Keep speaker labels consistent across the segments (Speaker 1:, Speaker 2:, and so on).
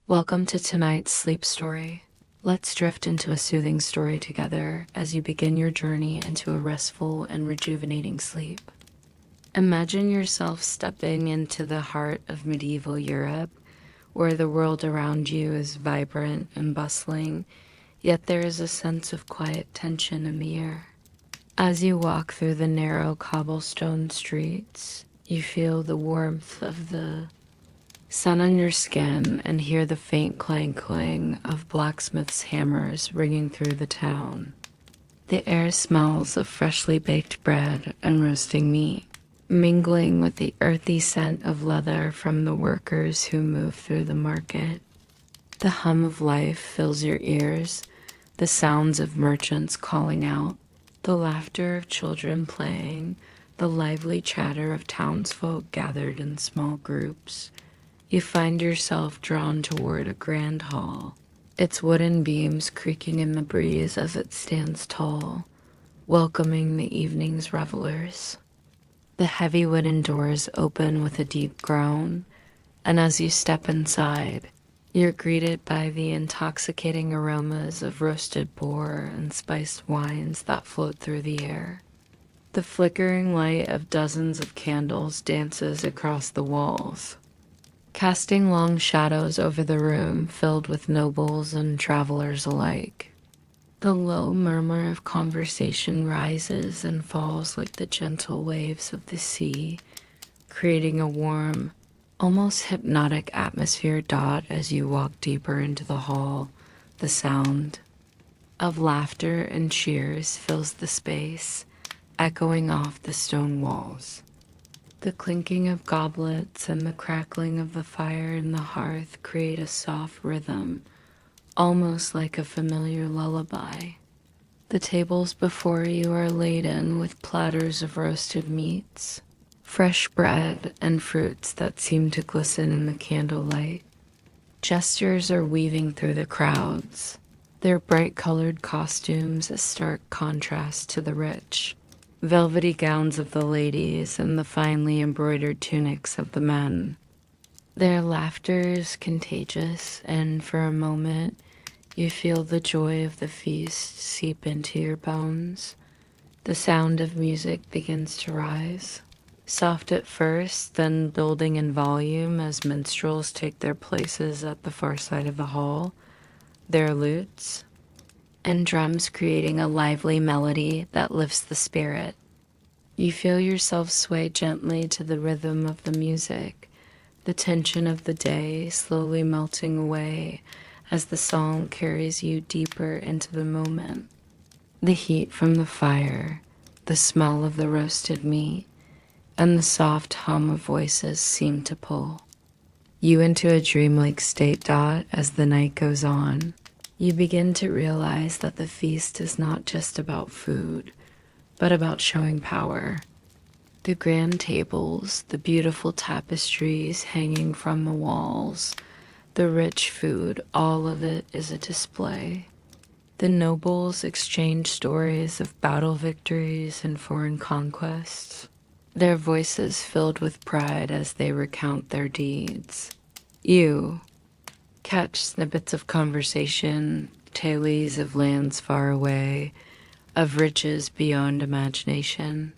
Speaker 1: Welcome to tonight's sleep story. Let's drift into a soothing story together as you begin your journey into a restful and rejuvenating sleep. Imagine yourself stepping into the heart of medieval Europe, where the world around you is vibrant and bustling, yet there is a sense of quiet tension in the air. As you walk through the narrow cobblestone streets, you feel the warmth of the sun on your skin and hear the faint clang of blacksmiths' hammers ringing through the town. The air smells of freshly baked bread and roasting meat, mingling with the earthy scent of leather from the workers who move through the market. The hum of life fills your ears, the sounds of merchants calling out, the laughter of children playing, the lively chatter of townsfolk gathered in small groups. You find yourself drawn toward a grand hall, its wooden beams creaking in the breeze as it stands tall, welcoming the evening's revelers. The heavy wooden doors open with a deep groan, and as you step inside, you're greeted by the intoxicating aromas of roasted boar and spiced wines that float through the air. The flickering light of dozens of candles dances across the walls, casting long shadows over the room filled with nobles and travelers alike. The low murmur of conversation rises and falls like the gentle waves of the sea, creating a warm, almost hypnotic atmosphere. As you walk deeper into the hall, the sound of laughter and cheers fills the space, echoing off the stone walls. The clinking of goblets and the crackling of the fire in the hearth create a soft rhythm, almost like a familiar lullaby. The tables before you are laden with platters of roasted meats, fresh bread, and fruits that seem to glisten in the candlelight. Jesters are weaving through the crowds, their bright-colored costumes a stark contrast to the rich, velvety gowns of the ladies and the finely embroidered tunics of the men. Their laughter is contagious, and for a moment you feel the joy of the feast seep into your bones. The sound of music begins to rise, soft at first, then building in volume as minstrels take their places at the far side of the hall, their lutes and drums creating a lively melody that lifts the spirit. You feel yourself sway gently to the rhythm of the music, the tension of the day slowly melting away as the song carries you deeper into the moment. The heat from the fire, the smell of the roasted meat, and the soft hum of voices seem to pull you into a dreamlike state. As the night goes on, you begin to realize that the feast is not just about food, but about showing power. The grand tables, the beautiful tapestries hanging from the walls, the rich food, all of it is a display. The nobles exchange stories of battle victories and foreign conquests, their voices filled with pride as they recount their deeds. You catch snippets of conversation, tales of lands far away, of riches beyond imagination.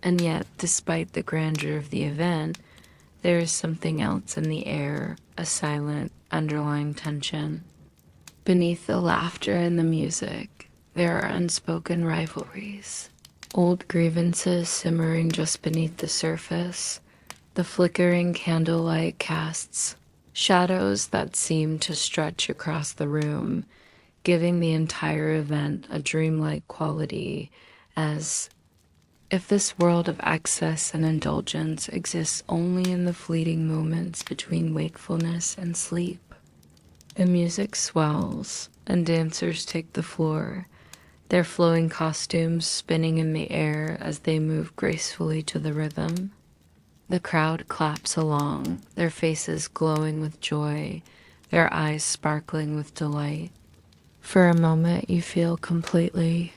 Speaker 1: And yet, despite the grandeur of the event, there is something else in the air, a silent, underlying tension. Beneath the laughter and the music, there are unspoken rivalries, old grievances simmering just beneath the surface. The flickering candlelight casts shadows that seem to stretch across the room, giving the entire event a dreamlike quality, as if this world of excess and indulgence exists only in the fleeting moments between wakefulness and sleep. The music swells, and dancers take the floor, their flowing costumes spinning in the air as they move gracefully to the rhythm. The crowd claps along, their faces glowing with joy, their eyes sparkling with delight. For a moment, you feel completely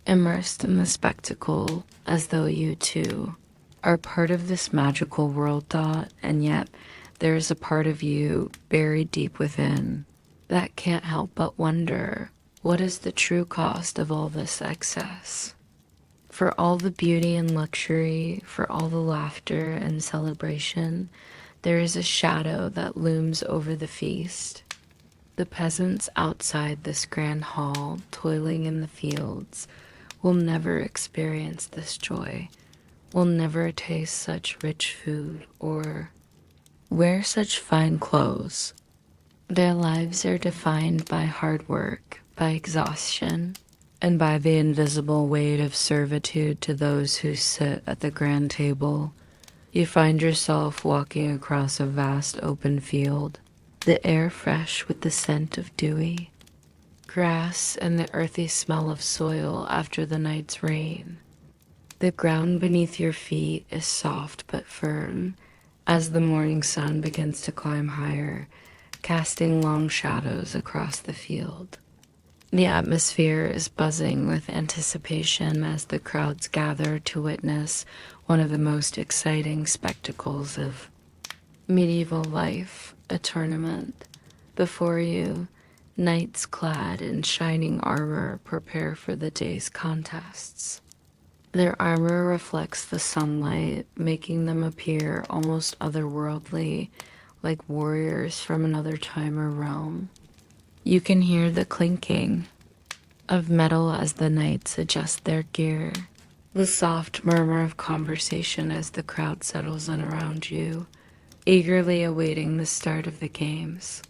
Speaker 1: immersed in the spectacle, as though you too are part of this magical world. And yet there is a part of you buried deep within that can't help but wonder, what is the true cost of all this excess? For all the beauty and luxury, for all the laughter and celebration, there is a shadow that looms over the feast. The peasants outside this grand hall, toiling in the fields, will never experience this joy, will never taste such rich food or wear such fine clothes. Their lives are defined by hard work, by exhaustion, and by the invisible weight of servitude to those who sit at the grand table. You find yourself walking across a vast open field, the air fresh with the scent of dewy grass and the earthy smell of soil after the night's rain. The ground beneath your feet is soft but firm as the morning sun begins to climb higher, casting long shadows across the field. The atmosphere is buzzing with anticipation as the crowds gather to witness one of the most exciting spectacles of medieval life, a tournament. Before you, knights clad in shining armor prepare for the day's contests. Their armor reflects the sunlight, making them appear almost otherworldly, like warriors from another time or realm. You can hear the clinking of metal as the knights adjust their gear, the soft murmur of conversation as the crowd settles in around you, eagerly awaiting the start of the games.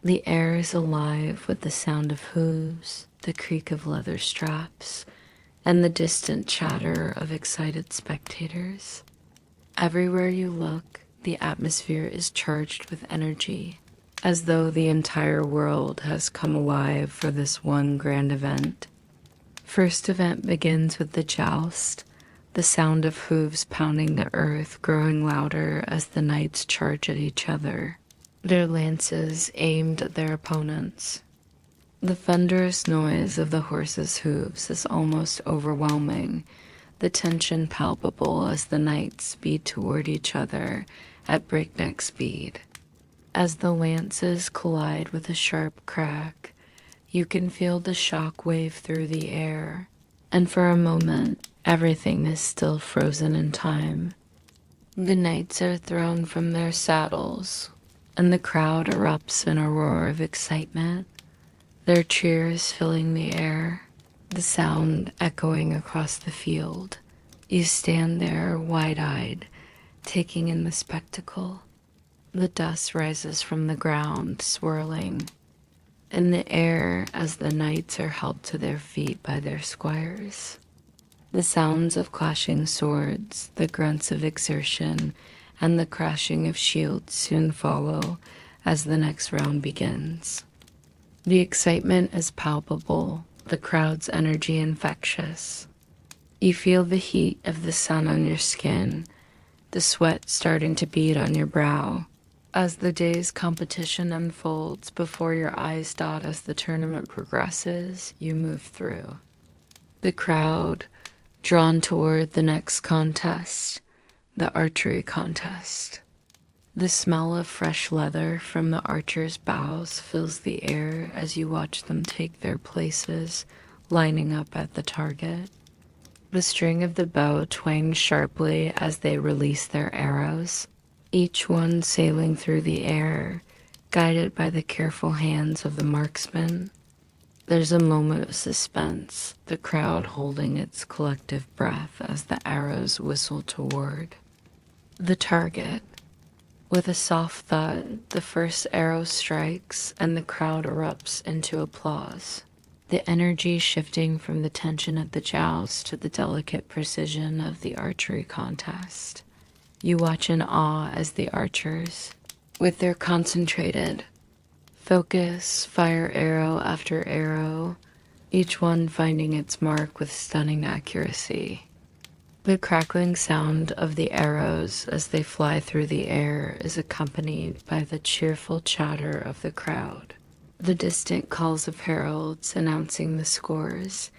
Speaker 1: The air is alive with the sound of hooves, the creak of leather straps, and the distant chatter of excited spectators. Everywhere you look, the atmosphere is charged with energy, as though the entire world has come alive for this one grand event. First event begins with the joust, the sound of hooves pounding the earth growing louder as the knights charge at each other, their lances aimed at their opponents. The thunderous noise of the horses' hooves is almost overwhelming, the tension palpable as the knights speed toward each other at breakneck speed. As the lances collide with a sharp crack, you can feel the shock wave through the air, and for a moment, everything is still frozen in time. The knights are thrown from their saddles, and the crowd erupts in a roar of excitement, their cheers filling the air, the sound echoing across the field. You stand there wide-eyed, taking in the spectacle. The dust rises from the ground, swirling in the air as the knights are helped to their feet by their squires. The sounds of clashing swords, the grunts of exertion, and the crashing of shields soon follow as the next round begins. The excitement is palpable, the crowd's energy infectious. You feel the heat of the sun on your skin, the sweat starting to bead on your brow. As the day's competition unfolds before your eyes dot as the tournament progresses, you move through. The crowd, drawn toward the next contest, the archery contest. The smell of fresh leather from the archers' bows fills the air as you watch them take their places, lining up at the target. The string of the bow twangs sharply as they release their arrows, each one sailing through the air, guided by the careful hands of the marksman. There's a moment of suspense, the crowd holding its collective breath as the arrows whistle toward the target. With a soft thud, the first arrow strikes and the crowd erupts into applause, the energy shifting from the tension of the joust to the delicate precision of the archery contest. You watch in awe as the archers, with their concentrated focus, fire arrow after arrow, each one finding its mark with stunning accuracy. The crackling sound of the arrows as they fly through the air is accompanied by the cheerful chatter of the crowd, the distant calls of heralds announcing the scores,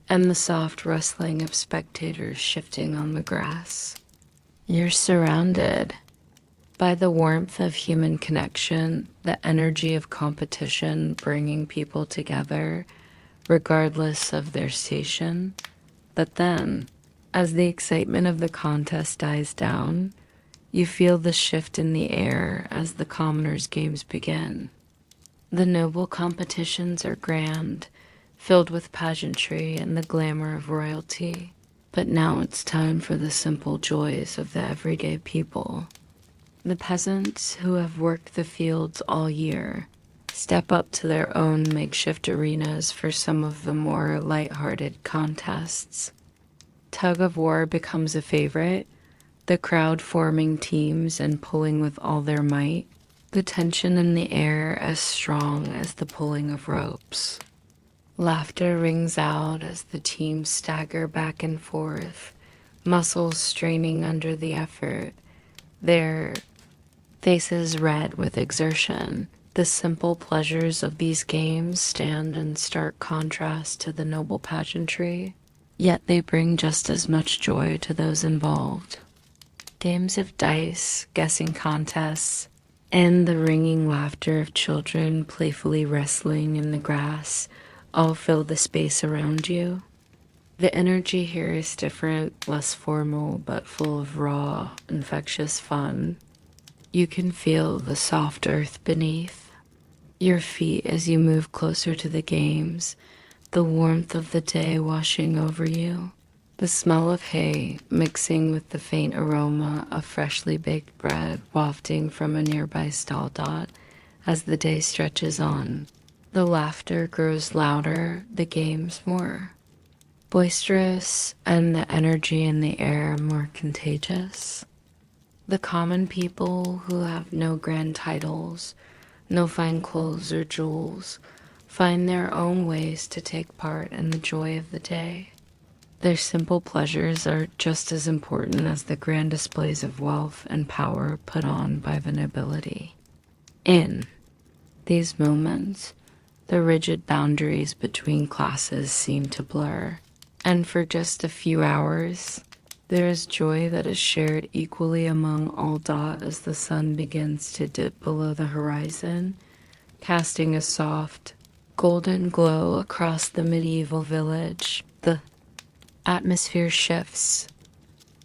Speaker 1: and the soft rustling of spectators shifting on the grass. You're surrounded. by the warmth of human connection, the energy of competition bringing people together, regardless of their station. But then, as the excitement of the contest dies down, you feel the shift in the air as the commoners' games begin. The noble competitions are grand, filled with pageantry and the glamour of royalty. But now it's time for the simple joys of the everyday people. The peasants who have worked the fields all year step up to their own makeshift arenas for some of the more light-hearted contests. Tug of war becomes a favorite, the crowd forming teams and pulling with all their might, the tension in the air as strong as the pulling of ropes. Laughter rings out as the teams stagger back and forth, muscles straining under the effort, their faces red with exertion. The simple pleasures of these games stand in stark contrast to the noble pageantry, yet they bring just as much joy to those involved. Games of dice, guessing contests, and the ringing laughter of children playfully wrestling in the grass all fill the space around you. The energy here is different, less formal, but full of raw, infectious fun. You can feel the soft earth beneath your feet as you move closer to the games, the warmth of the day washing over you, the smell of hay mixing with the faint aroma of freshly baked bread wafting from a nearby stall dot as the day stretches on. The laughter grows louder, the games more boisterous, and the energy in the air more contagious. The common people who have no grand titles, no fine clothes or jewels, find their own ways to take part in the joy of the day. Their simple pleasures are just as important as the grand displays of wealth and power put on by the nobility. In these moments, the rigid boundaries between classes seem to blur, and for just a few hours, there is joy that is shared equally among all dot as the sun begins to dip below the horizon, casting a soft, golden glow across the medieval village. The atmosphere shifts.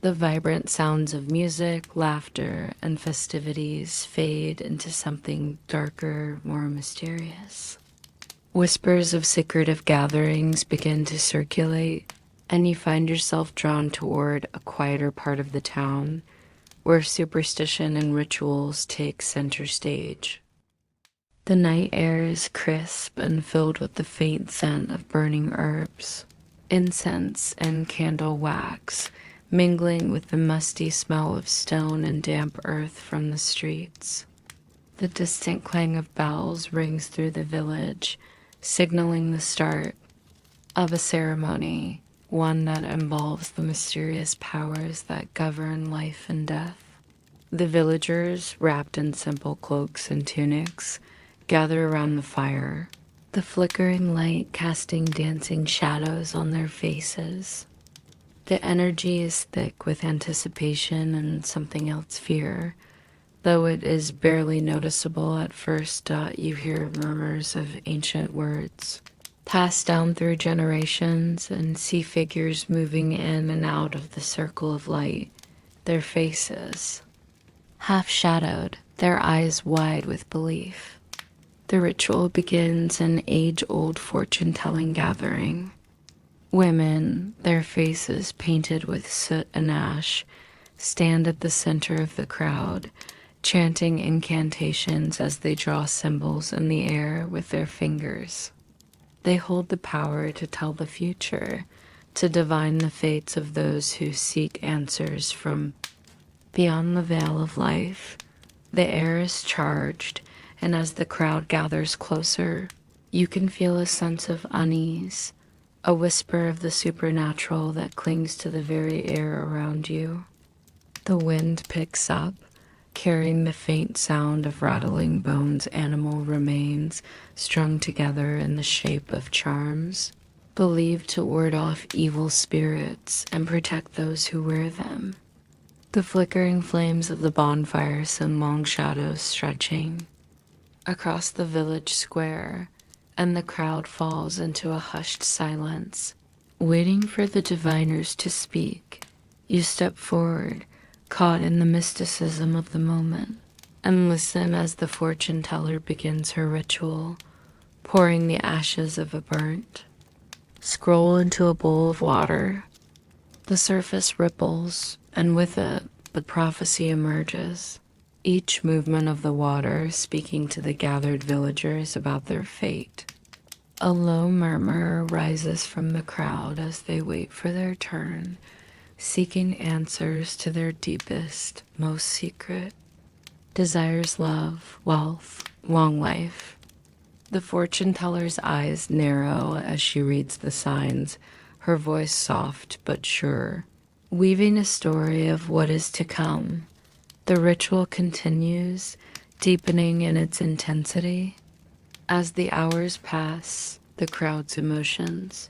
Speaker 1: The vibrant sounds of music, laughter, and festivities fade into something darker, more mysterious. Whispers of secretive gatherings begin to circulate, and you find yourself drawn toward a quieter part of the town, where superstition and rituals take center stage. The night air is crisp and filled with the faint scent of burning herbs, incense, and candle wax, mingling with the musty smell of stone and damp earth from the streets. The distant clang of bells rings through the village, signaling the start of a ceremony, one that involves the mysterious powers that govern life and death. The villagers, wrapped in simple cloaks and tunics, gather around the fire, the flickering light casting dancing shadows on their faces. The energy is thick with anticipation and something else fear. Though it is barely noticeable at first, you hear murmurs of ancient words passed down through generations and see figures moving in and out of the circle of light, their faces half shadowed, their eyes wide with belief. The ritual begins an age-old fortune-telling gathering. Women, their faces painted with soot and ash, stand at the center of the crowd, chanting incantations as they draw symbols in the air with their fingers. They hold the power to tell the future, to divine the fates of those who seek answers from beyond the veil of life. The air is charged, and as the crowd gathers closer, you can feel a sense of unease, a whisper of the supernatural that clings to the very air around you. The wind picks up, carrying the faint sound of rattling bones, animal remains strung together in the shape of charms, believed to ward off evil spirits and protect those who wear them. The flickering flames of the bonfire send long shadows stretching across the village square, and the crowd falls into a hushed silence, waiting for the diviners to speak. You step forward, caught in the mysticism of the moment, and listen as the fortune teller begins her ritual, pouring the ashes of a burnt scroll into a bowl of water. The surface ripples, and with it, the prophecy emerges, each movement of the water speaking to the gathered villagers about their fate. A low murmur rises from the crowd as they wait for their turn, seeking answers to their deepest, most secret desires: love, wealth, long life. The fortune teller's eyes narrow as she reads the signs, her voice soft but sure, weaving a story of what is to come. The ritual continues, deepening in its intensity. As the hours pass, the crowd's emotions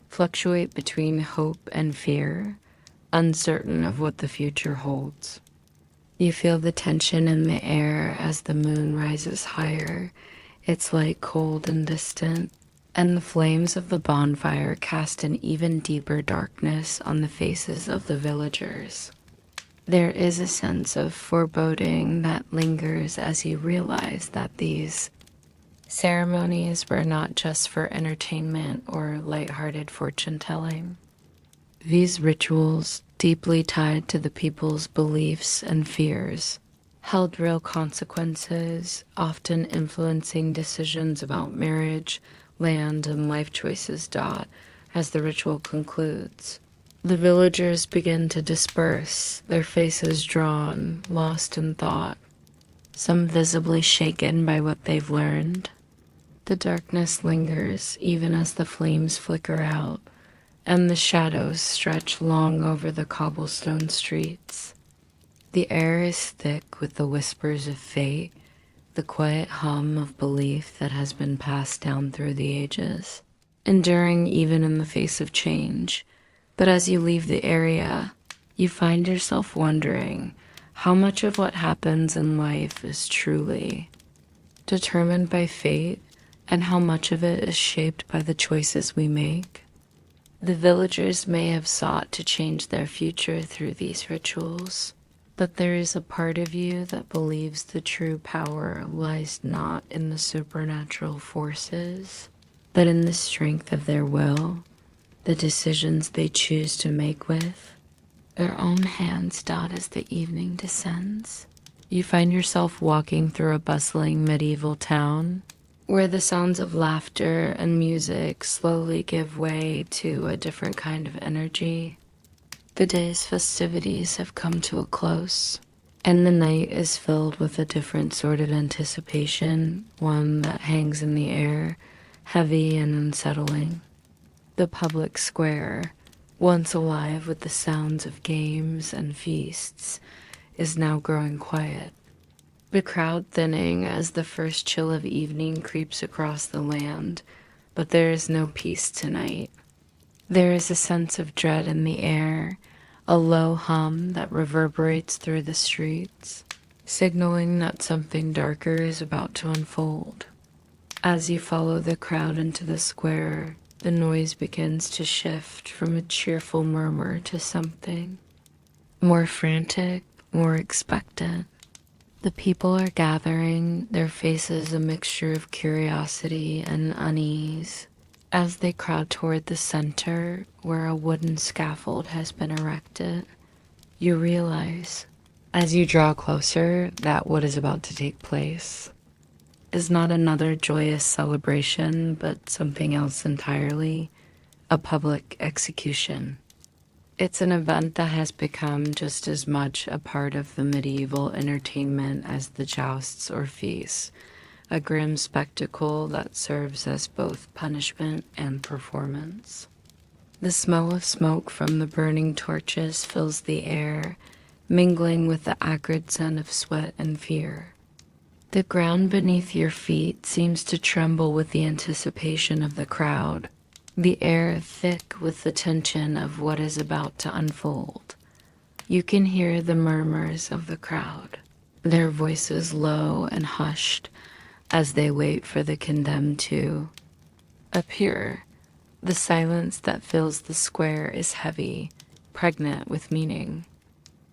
Speaker 1: fluctuate between hope and fear, uncertain of what the future holds. You feel the tension in the air as the moon rises higher, its light cold and distant, and the flames of the bonfire cast an even deeper darkness on the faces of the villagers. There is a sense of foreboding that lingers as you realize that these ceremonies were not just for entertainment or lighthearted fortune-telling. These rituals, deeply tied to the people's beliefs and fears, held real consequences, often influencing decisions about marriage, land, and life choices. As the ritual concludes, the villagers begin to disperse, their faces drawn, lost in thought, some visibly shaken by what they've learned. The darkness lingers even as the flames flicker out, and the shadows stretch long over the cobblestone streets. The air is thick with the whispers of fate, the quiet hum of belief that has been passed down through the ages, enduring even in the face of change. But as you leave the area, you find yourself wondering how much of what happens in life is truly determined by fate, and how much of it is shaped by the choices we make. The villagers may have sought to change their future through these rituals, but there is a part of you that believes the true power lies not in the supernatural forces, but in the strength of their will, the decisions they choose to make with their own hands. As the evening descends, you find yourself walking through a bustling medieval town where the sounds of laughter and music slowly give way to a different kind of energy. The day's festivities have come to a close, and the night is filled with a different sort of anticipation, one that hangs in the air, heavy and unsettling. The public square, once alive with the sounds of games and feasts, is now growing quiet. The crowd thinning as the first chill of evening creeps across the land, but there is no peace tonight. There is a sense of dread in the air, a low hum that reverberates through the streets, signaling that something darker is about to unfold. As you follow the crowd into the square, the noise begins to shift from a cheerful murmur to something more frantic, more expectant. The people are gathering, their faces a mixture of curiosity and unease, as they crowd toward the center where a wooden scaffold has been erected. You realize, as you draw closer, that what is about to take place is not another joyous celebration, but something else entirely, a public execution. It's an event that has become just as much a part of the medieval entertainment as the jousts or feasts, a grim spectacle that serves as both punishment and performance. The smell of smoke from the burning torches fills the air, mingling with the acrid scent of sweat and fear. The ground beneath your feet seems to tremble with the anticipation of the crowd, the air thick with the tension of what is about to unfold. You can hear the murmurs of the crowd, their voices low and hushed as they wait for the condemned to appear. The silence that fills the square is heavy, pregnant with meaning.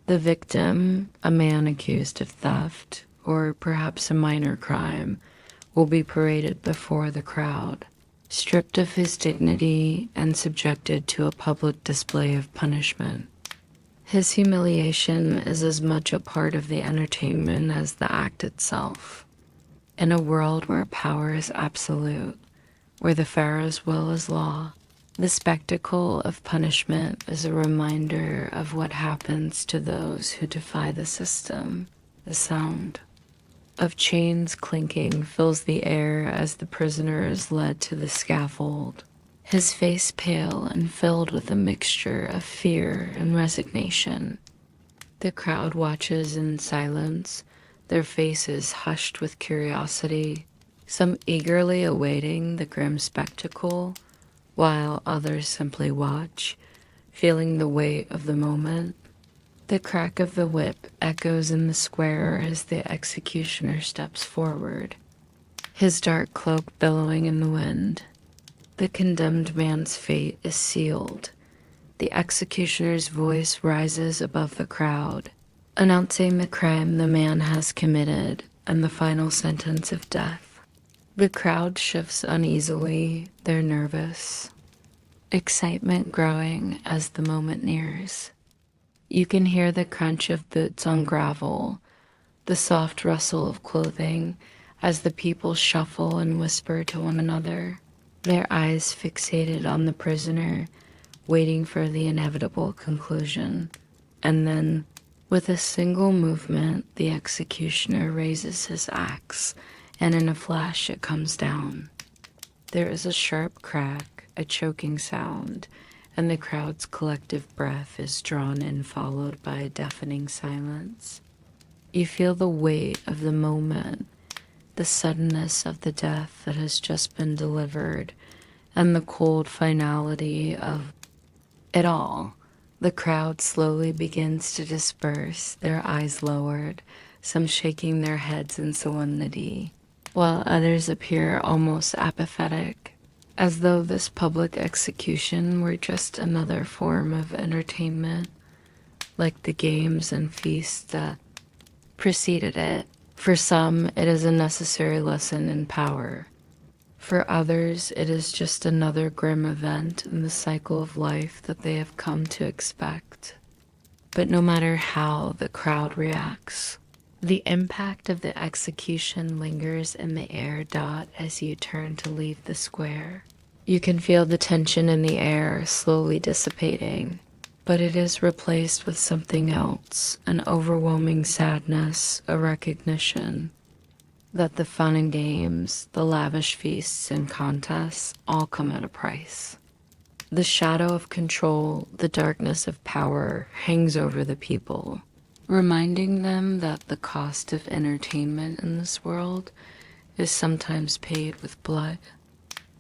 Speaker 1: The victim, a man accused of theft, or perhaps a minor crime, will be paraded before the crowd, stripped of his dignity and subjected to a public display of punishment. His humiliation is as much a part of the entertainment as the act itself. In a world where power is absolute, where the Pharaoh's will is law, the spectacle of punishment is a reminder of what happens to those who defy the system. The sound of chains clinking fills the air as the prisoner is led to the scaffold, his face pale and filled with a mixture of fear and resignation. The crowd watches in silence, their faces hushed with curiosity, some eagerly awaiting the grim spectacle, while others simply watch, feeling the weight of the moment. The crack of the whip echoes in the square as the executioner steps forward, his dark cloak billowing in the wind. The condemned man's fate is sealed. The executioner's voice rises above the crowd, announcing the crime the man has committed and the final sentence of death. The crowd shifts uneasily, they're nervous, excitement growing as the moment nears. You can hear the crunch of boots on gravel, the soft rustle of clothing as the people shuffle and whisper to one another, their eyes fixated on the prisoner, waiting for the inevitable conclusion. And then, with a single movement, the executioner raises his axe, and in a flash it comes down. There is a sharp crack, a choking sound, and the crowd's collective breath is drawn in, followed by a deafening silence. You feel the weight of the moment, the suddenness of the death that has just been delivered, and the cold finality of it all. The crowd slowly begins to disperse, their eyes lowered, some shaking their heads in solemnity, while others appear almost apathetic, as though this public execution were just another form of entertainment, like the games and feasts that preceded it. For some, it is a necessary lesson in power. For others, it is just another grim event in the cycle of life that they have come to expect. But no matter how the crowd reacts, the impact of the execution lingers in the air. As you turn to leave the square, you can feel the tension in the air slowly dissipating, but it is replaced with something else, an overwhelming sadness, a recognition that the fun and games, the lavish feasts and contests all come at a price. The shadow of control, the darkness of power hangs over the people, reminding them that the cost of entertainment in this world is sometimes paid with blood.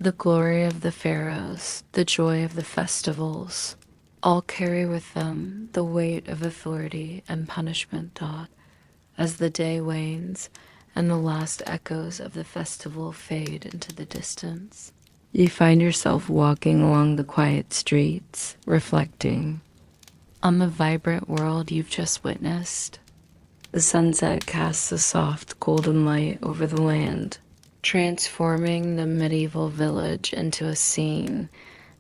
Speaker 1: The glory of the pharaohs, the joy of the festivals, all carry with them the weight of authority and punishment. As the day wanes and the last echoes of the festival fade into the distance, you find yourself walking along the quiet streets, reflecting on the vibrant world you've just witnessed. The sunset casts a soft golden light over the land, transforming the medieval village into a scene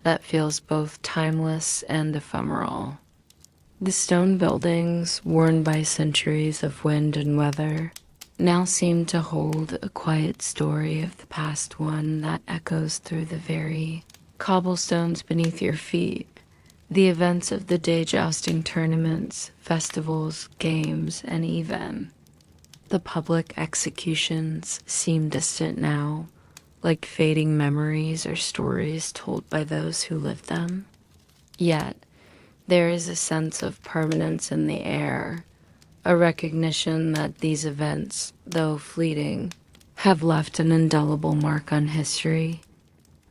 Speaker 1: that feels both timeless and ephemeral. The stone buildings, worn by centuries of wind and weather, now seem to hold a quiet story of the past, one that echoes through the very cobblestones beneath your feet. The events of the day, jousting tournaments, festivals, games, and even the public executions seem distant now, like fading memories or stories told by those who lived them. Yet, there is a sense of permanence in the air, a recognition that these events, though fleeting, have left an indelible mark on history.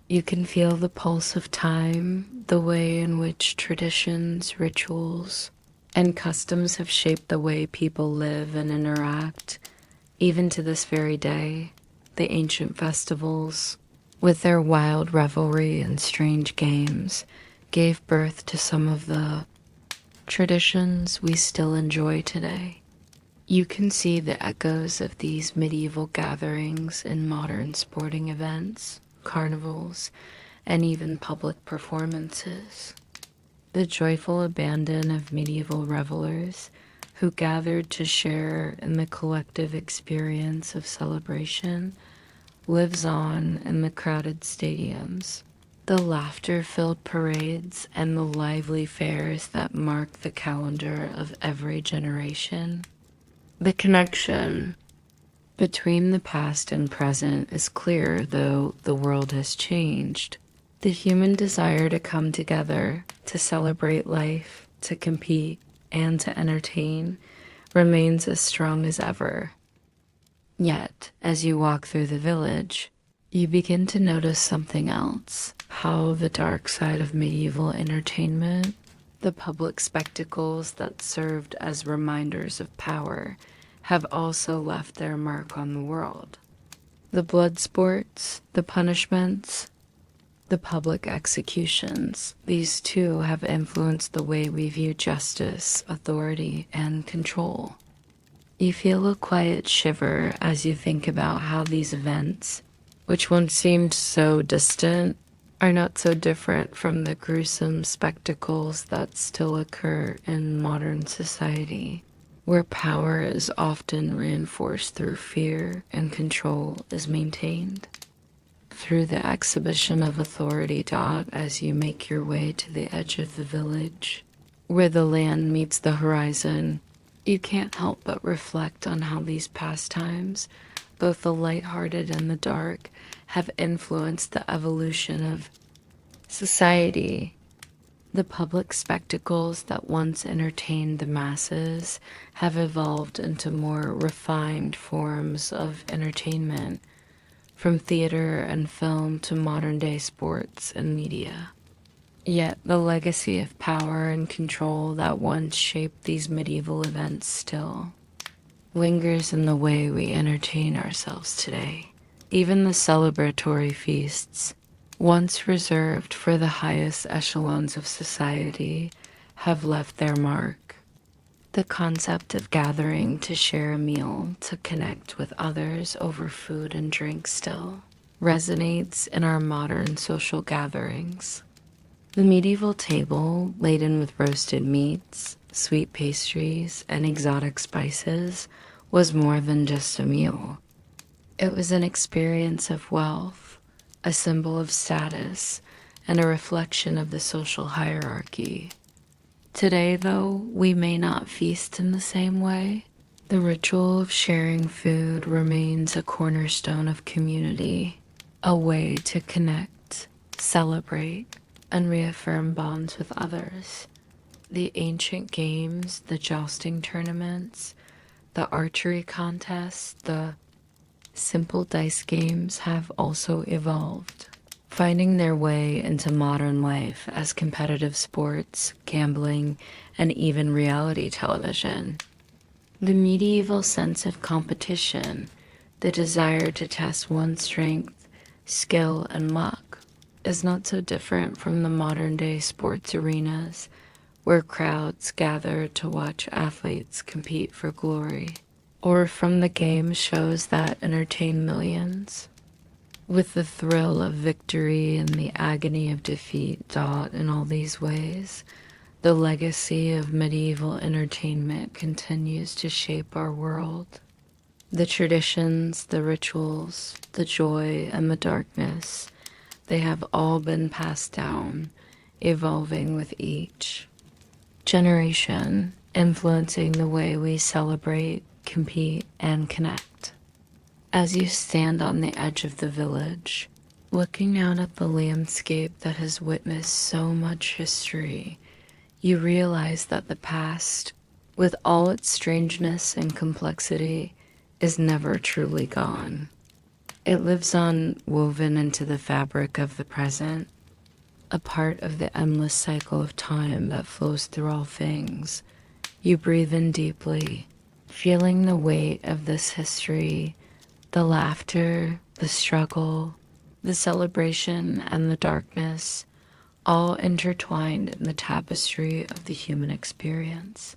Speaker 1: You can feel the pulse of time, the way in which traditions, rituals, And customs have shaped the way people live and interact, even to this very day. The ancient festivals, with their wild revelry and strange games, gave birth to some of the traditions we still enjoy today. You can see the echoes of these medieval gatherings in modern sporting events, carnivals, and even public performances. The joyful abandon of medieval revelers who gathered to share in the collective experience of celebration lives on in the crowded stadiums, the laughter-filled parades, and the lively fairs that mark the calendar of every generation. The connection between the past and present is clear, though the world has changed. The human desire to come together, to celebrate life, to compete, and to entertain remains as strong as ever. Yet, as you walk through the village, you begin to notice something else: how the dark side of medieval entertainment, the public spectacles that served as reminders of power, have also left their mark on the world. The blood sports, the punishments, the public executions, these too have influenced the way we view justice, authority, and control. You feel a quiet shiver as you think about how these events, which once seemed so distant, are not so different from the gruesome spectacles that still occur in modern society, where power is often reinforced through fear and control is maintained. Through the exhibition of authority dot as you make your way to the edge of the village, where the land meets the horizon, you can't help but reflect on how these pastimes, both the lighthearted and the dark, have influenced the evolution of society. The public spectacles that once entertained the masses have evolved into more refined forms of entertainment, from theater and film to modern-day sports and media. Yet the legacy of power and control that once shaped these medieval events still lingers in the way we entertain ourselves today. Even the celebratory feasts, once reserved for the highest echelons of society, have left their mark. The concept of gathering to share a meal, to connect with others over food and drink still resonates in our modern social gatherings. The medieval table, laden with roasted meats, sweet pastries, and exotic spices, was more than just a meal. It was an experience of wealth, a symbol of status, and a reflection of the social hierarchy. Today, though, we may not feast in the same way. The ritual of sharing food remains a cornerstone of community, a way to connect, celebrate, and reaffirm bonds with others. The ancient games, the jousting tournaments, the archery contests, the simple dice games have also evolved, finding their way into modern life as competitive sports, gambling, and even reality television. The medieval sense of competition, the desire to test one's strength, skill, and luck, is not so different from the modern-day sports arenas where crowds gather to watch athletes compete for glory, or from the game shows that entertain millions. With the thrill of victory and the agony of defeat dot in all these ways, the legacy of medieval entertainment continues to shape our world. The traditions, the rituals, the joy, and the darkness, they have all been passed down, evolving with each generation, influencing the way we celebrate, compete, and connect. As you stand on the edge of the village, looking out at the landscape that has witnessed so much history, you realize that the past, with all its strangeness and complexity, is never truly gone. It lives on, woven into the fabric of the present, a part of the endless cycle of time that flows through all things, You breathe in deeply, feeling the weight of this history, the laughter, the struggle, the celebration, and the darkness, all intertwined in the tapestry of the human experience.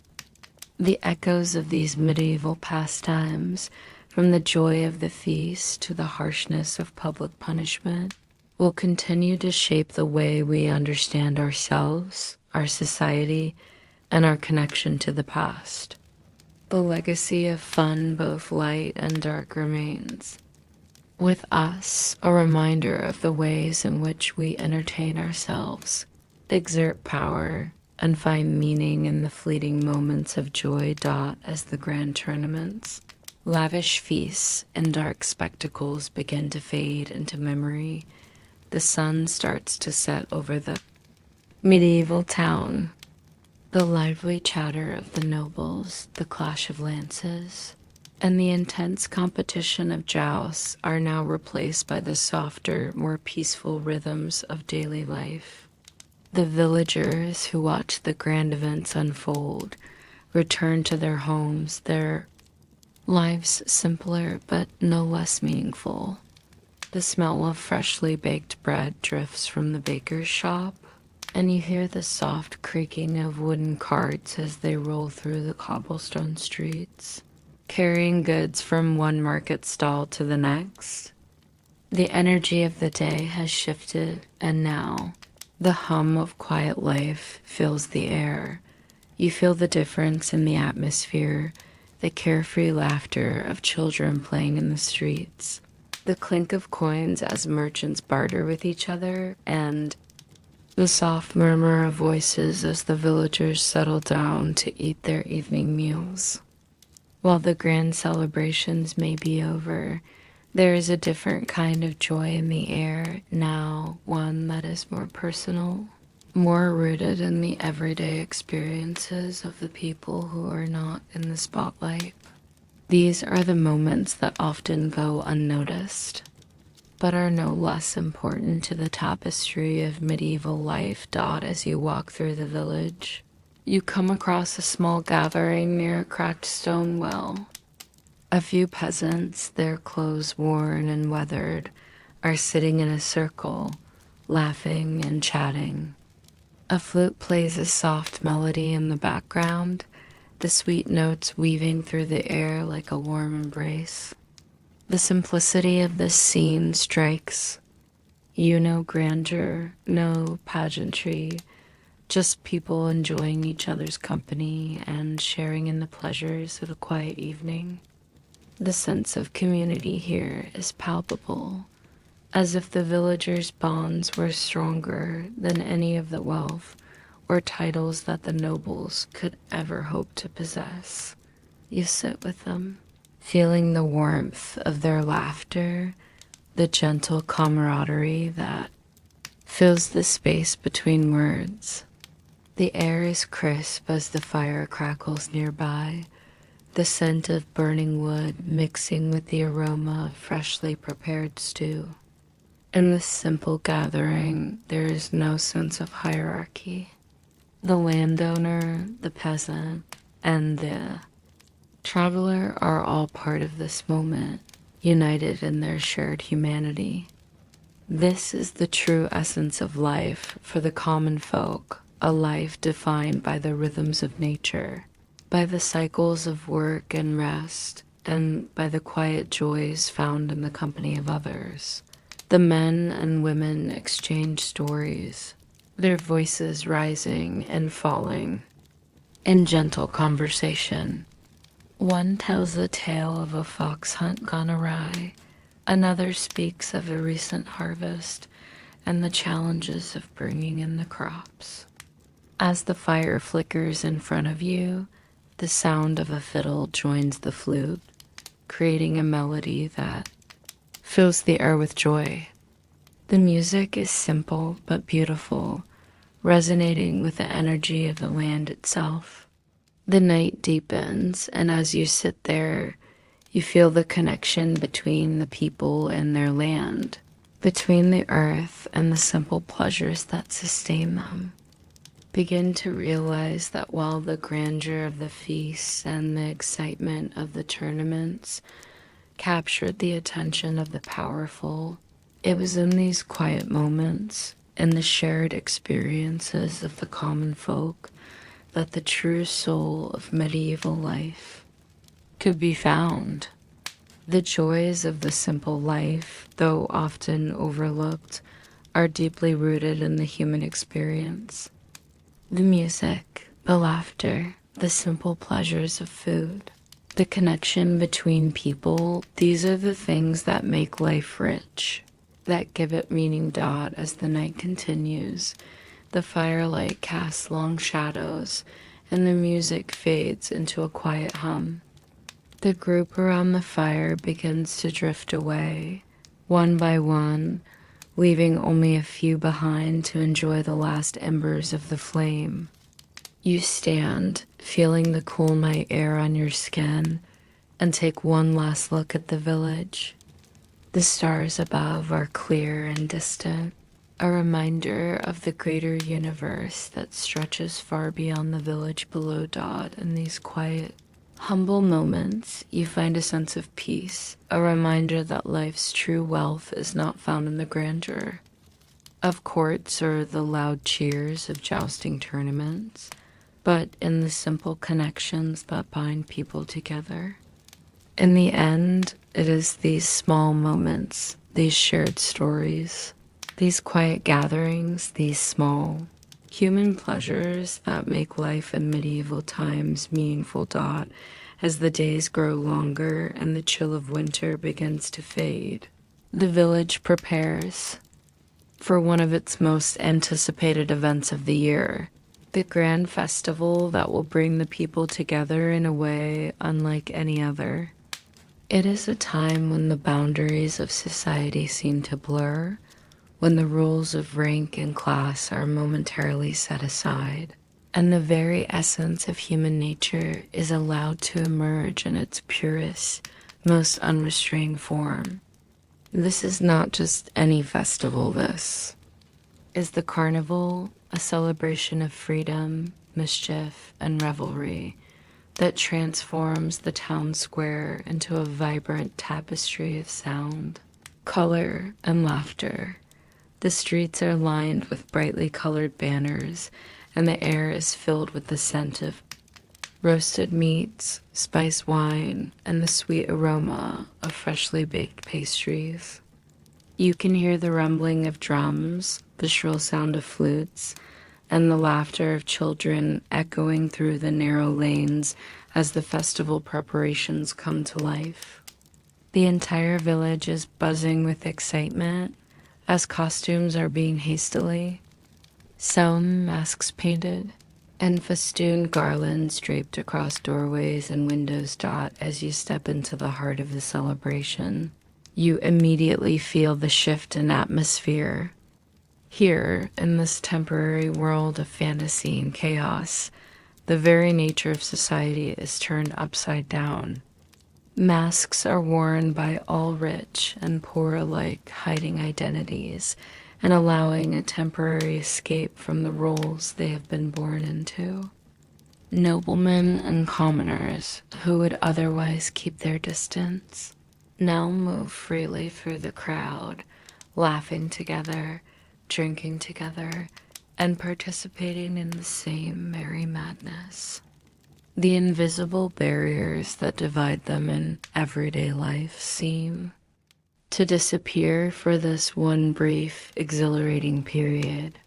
Speaker 1: The echoes of these medieval pastimes, from the joy of the feast to the harshness of public punishment, will continue to shape the way we understand ourselves, our society, and our connection to the past. The legacy of fun, both light and dark, remains. With us, a reminder of the ways in which we entertain ourselves, exert power, and find meaning in the fleeting moments of joy dot as the grand tournaments. Lavish feasts and dark spectacles begin to fade into memory. The sun starts to set over the medieval town. The lively chatter of the nobles, the clash of lances, and the intense competition of jousts are now replaced by the softer, more peaceful rhythms of daily life. The villagers who watch the grand events unfold return to their homes, their lives simpler but no less meaningful. The smell of freshly baked bread drifts from the baker's shop, and you hear the soft creaking of wooden carts as they roll through the cobblestone streets, carrying goods from one market stall to the next. The energy of the day has shifted, and now the hum of quiet life fills the air. You feel the difference in the atmosphere, the carefree laughter of children playing in the streets, the clink of coins as merchants barter with each other, and the soft murmur of voices as the villagers settle down to eat their evening meals. While the grand celebrations may be over, there is a different kind of joy in the air now, one that is more personal, more rooted in the everyday experiences of the people who are not in the spotlight. These are the moments that often go unnoticed, but are no less important to the tapestry of medieval life dot as you walk through the village. You come across a small gathering near a cracked stone well. A few peasants, their clothes worn and weathered, are sitting in a circle, laughing and chatting. A flute plays a soft melody in the background, the sweet notes weaving through the air like a warm embrace. The simplicity of this scene strikes you. No grandeur, no pageantry, just people enjoying each other's company and sharing in the pleasures of a quiet evening. The sense of community here is palpable, as if the villagers' bonds were stronger than any of the wealth or titles that the nobles could ever hope to possess. You sit with them, feeling the warmth of their laughter, the gentle camaraderie that fills the space between words. The air is crisp as the fire crackles nearby, the scent of burning wood mixing with the aroma of freshly prepared stew. In this simple gathering, there is no sense of hierarchy. The landowner, the peasant, and the traveler are all part of this moment, united in their shared humanity. This is the true essence of life for the common folk, a life defined by the rhythms of nature, by the cycles of work and rest, and by the quiet joys found in the company of others. The men and women exchange stories, their voices rising and falling in gentle conversation. One tells the tale of a fox hunt gone awry, another speaks of a recent harvest and the challenges of bringing in the crops. As the fire flickers in front of you, the sound of a fiddle joins the flute, creating a melody that fills the air with joy. The music is simple but beautiful, resonating with the energy of the land itself. The night deepens, and as you sit there, you feel the connection between the people and their land, between the earth and the simple pleasures that sustain them. Begin to realize that while the grandeur of the feasts and the excitement of the tournaments captured the attention of the powerful, it was in these quiet moments, in the shared experiences of the common folk, that the true soul of medieval life could be found. The joys of the simple life, though often overlooked, are deeply rooted in the human experience. The music, the laughter, the simple pleasures of food, the connection between people, these are the things that make life rich, that give it meaning. As the night continues, the firelight casts long shadows, and the music fades into a quiet hum. The group around the fire begins to drift away, one by one, leaving only a few behind to enjoy the last embers of the flame. You stand, feeling the cool night air on your skin, and take one last look at the village. The stars above are clear and distant, a reminder of the greater universe that stretches far beyond the village below. In these quiet, humble moments, you find a sense of peace, a reminder that life's true wealth is not found in the grandeur of courts or the loud cheers of jousting tournaments, but in the simple connections that bind people together. In the end, it is these small moments, these shared stories, these quiet gatherings, these small human pleasures that make life in medieval times meaningful. As the days grow longer and the chill of winter begins to fade, the village prepares for one of its most anticipated events of the year, the grand festival that will bring the people together in a way unlike any other. It is a time when the boundaries of society seem to blur, when the rules of rank and class are momentarily set aside, and the very essence of human nature is allowed to emerge in its purest, most unrestrained form. This is not just any festival. This is the carnival, a celebration of freedom, mischief, and revelry that transforms the town square into a vibrant tapestry of sound, color, and laughter. The streets are lined with brightly colored banners, and the air is filled with the scent of roasted meats, spiced wine, and the sweet aroma of freshly baked pastries. You can hear the rumbling of drums, the shrill sound of flutes, and the laughter of children echoing through the narrow lanes as the festival preparations come to life. The entire village is buzzing with excitement as costumes are being hastily sewn, masks painted, and festooned garlands draped across doorways and windows. As you step into the heart of the celebration, you immediately feel the shift in atmosphere. Here, in this temporary world of fantasy and chaos, the very nature of society is turned upside down. Masks are worn by all rich and poor alike, hiding identities and allowing a temporary escape from the roles they have been born into. Noblemen and commoners, who would otherwise keep their distance, now move freely through the crowd, laughing together, drinking together, and participating in the same merry madness. The invisible barriers that divide them in everyday life seem to disappear for this one brief, exhilarating period.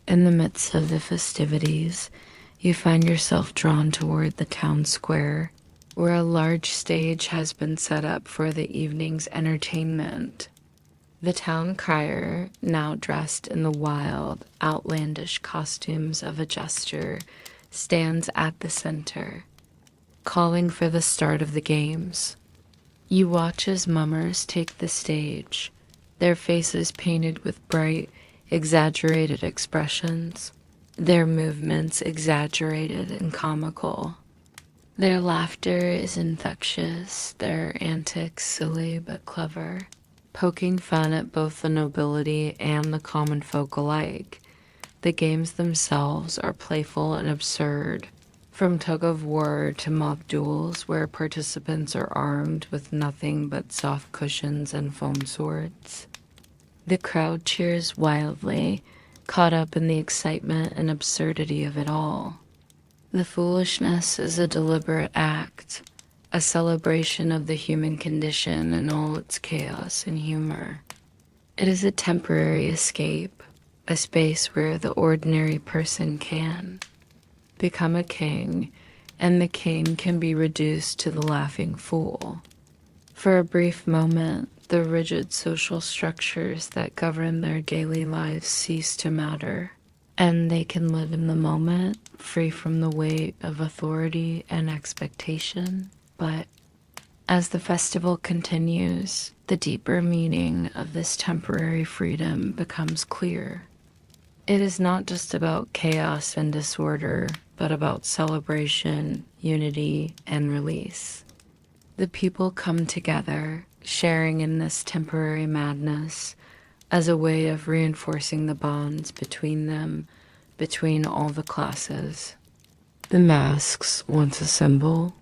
Speaker 1: In the midst of the festivities, you find yourself drawn toward the town square, where a large stage has been set up for the evening's entertainment. The town crier, now dressed in the wild, outlandish costumes of a jester, stands at the center, calling for the start of the games. You watch as mummers take the stage, their faces painted with bright, exaggerated expressions, their movements exaggerated and comical. Their laughter is infectious, their antics silly but clever, poking fun at both the nobility and the common folk alike. The games themselves are playful and absurd, from tug-of-war to mock duels where participants are armed with nothing but soft cushions and foam swords. The crowd cheers wildly, caught up in the excitement and absurdity of it all. The foolishness is a deliberate act, a celebration of the human condition in all its chaos and humor. It is a temporary escape, a space where the ordinary person can become a king, and the king can be reduced to the laughing fool. For a brief moment, the rigid social structures that govern their daily lives cease to matter, and they can live in the moment, free from the weight of authority and expectation. But as the festival continues, the deeper meaning of this temporary freedom becomes clear. It is not just about chaos and disorder, but about celebration, unity, and release. The people come together, sharing in this temporary madness as a way of reinforcing the bonds between them, between all the classes. The masks, once a symbol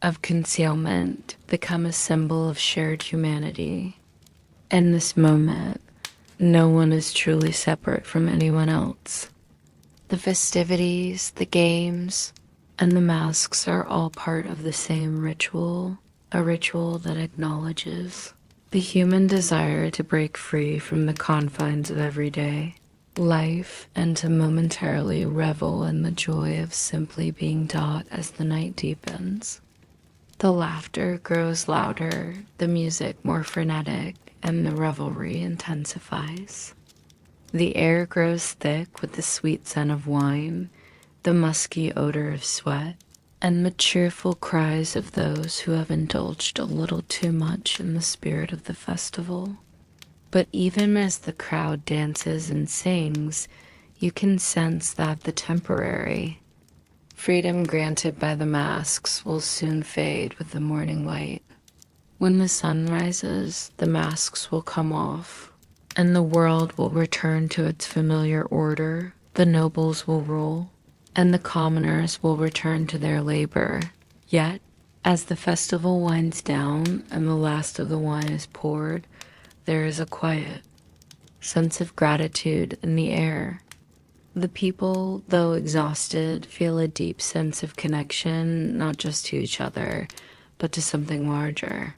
Speaker 1: of concealment, become a symbol of shared humanity. In this moment, no one is truly separate from anyone else. The festivities, the games, and the masks are all part of the same ritual, a ritual that acknowledges the human desire to break free from the confines of everyday life and to momentarily revel in the joy of simply being taught as the night deepens. The laughter grows louder, the music more frenetic, and the revelry intensifies. The air grows thick with the sweet scent of wine, the musky odor of sweat, and the cheerful cries of those who have indulged a little too much in the spirit of the festival. But even as the crowd dances and sings, you can sense that the temporary freedom granted by the masks will soon fade with the morning light. When the sun rises, the masks will come off, and the world will return to its familiar order. The nobles will rule, and the commoners will return to their labor. Yet, as the festival winds down and the last of the wine is poured, there is a quiet sense of gratitude in the air. The people, though exhausted, feel a deep sense of connection, not just to each other, but to something larger.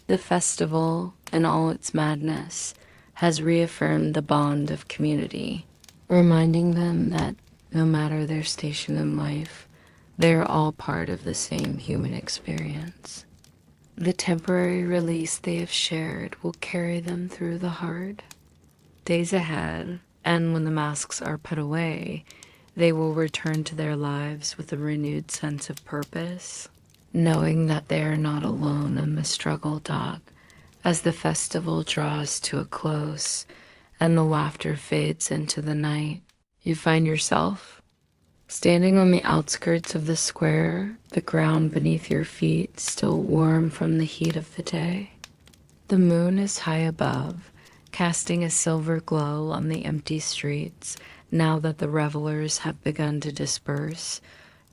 Speaker 1: The festival, in all its madness, has reaffirmed the bond of community, reminding them that no matter their station in life, they are all part of the same human experience. The temporary release they have shared will carry them through the hard days ahead, and when the masks are put away, they will return to their lives with a renewed sense of purpose, knowing that they are not alone in the struggle. As the festival draws to a close and the laughter fades into the night, you find yourself standing on the outskirts of the square, the ground beneath your feet still warm from the heat of the day. The moon is high above, casting a silver glow on the empty streets now that the revelers have begun to disperse,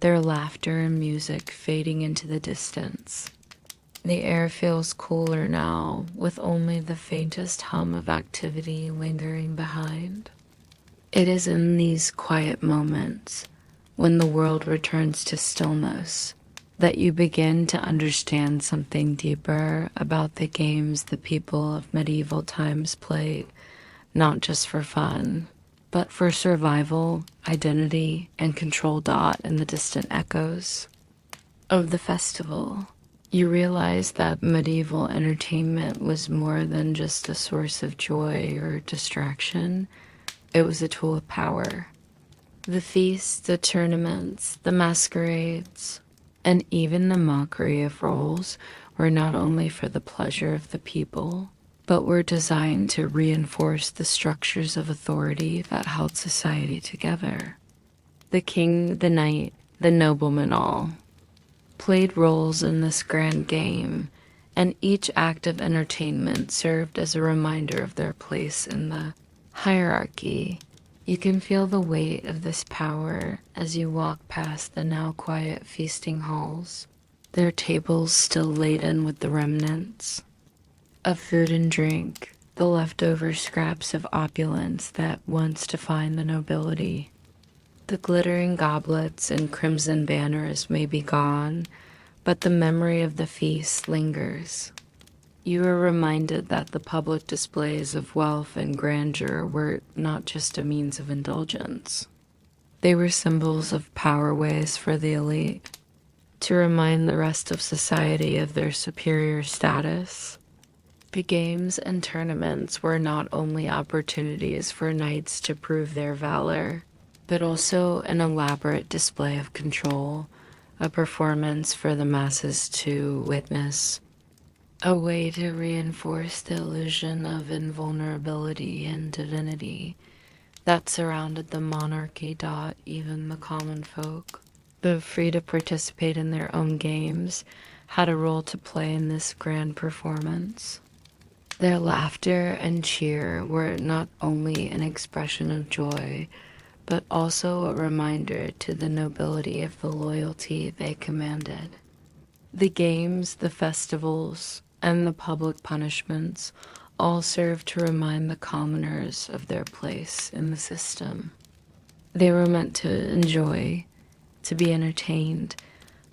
Speaker 1: their laughter and music fading into the distance. The air feels cooler now, with only the faintest hum of activity lingering behind. It is in these quiet moments, when the world returns to stillness, that you begin to understand something deeper about the games the people of medieval times played, not just for fun, but for survival, identity, and control. In the distant echoes of the festival, you realize that medieval entertainment was more than just a source of joy or distraction. It was a tool of power. The feasts, the tournaments, the masquerades, and even the mockery of roles were not only for the pleasure of the people, but were designed to reinforce the structures of authority that held society together. The king, the knight, the nobleman all played roles in this grand game, and each act of entertainment served as a reminder of their place in the hierarchy. You can feel the weight of this power as you walk past the now quiet feasting halls, their tables still laden with the remnants of food and drink, the leftover scraps of opulence that once defined the nobility. The glittering goblets and crimson banners may be gone, but the memory of the feast lingers. You are reminded that the public displays of wealth and grandeur were not just a means of indulgence. They were symbols of power ways for the elite, to remind the rest of society of their superior status. The games and tournaments were not only opportunities for knights to prove their valor, but also an elaborate display of control, a performance for the masses to witness, a way to reinforce the illusion of invulnerability and divinity that surrounded the monarchy. Even the common folk, though free to participate in their own games, had a role to play in this grand performance. Their laughter and cheer were not only an expression of joy, but also a reminder to the nobility of the loyalty they commanded. The games, the festivals, and the public punishments all served to remind the commoners of their place in the system. They were meant to enjoy, to be entertained,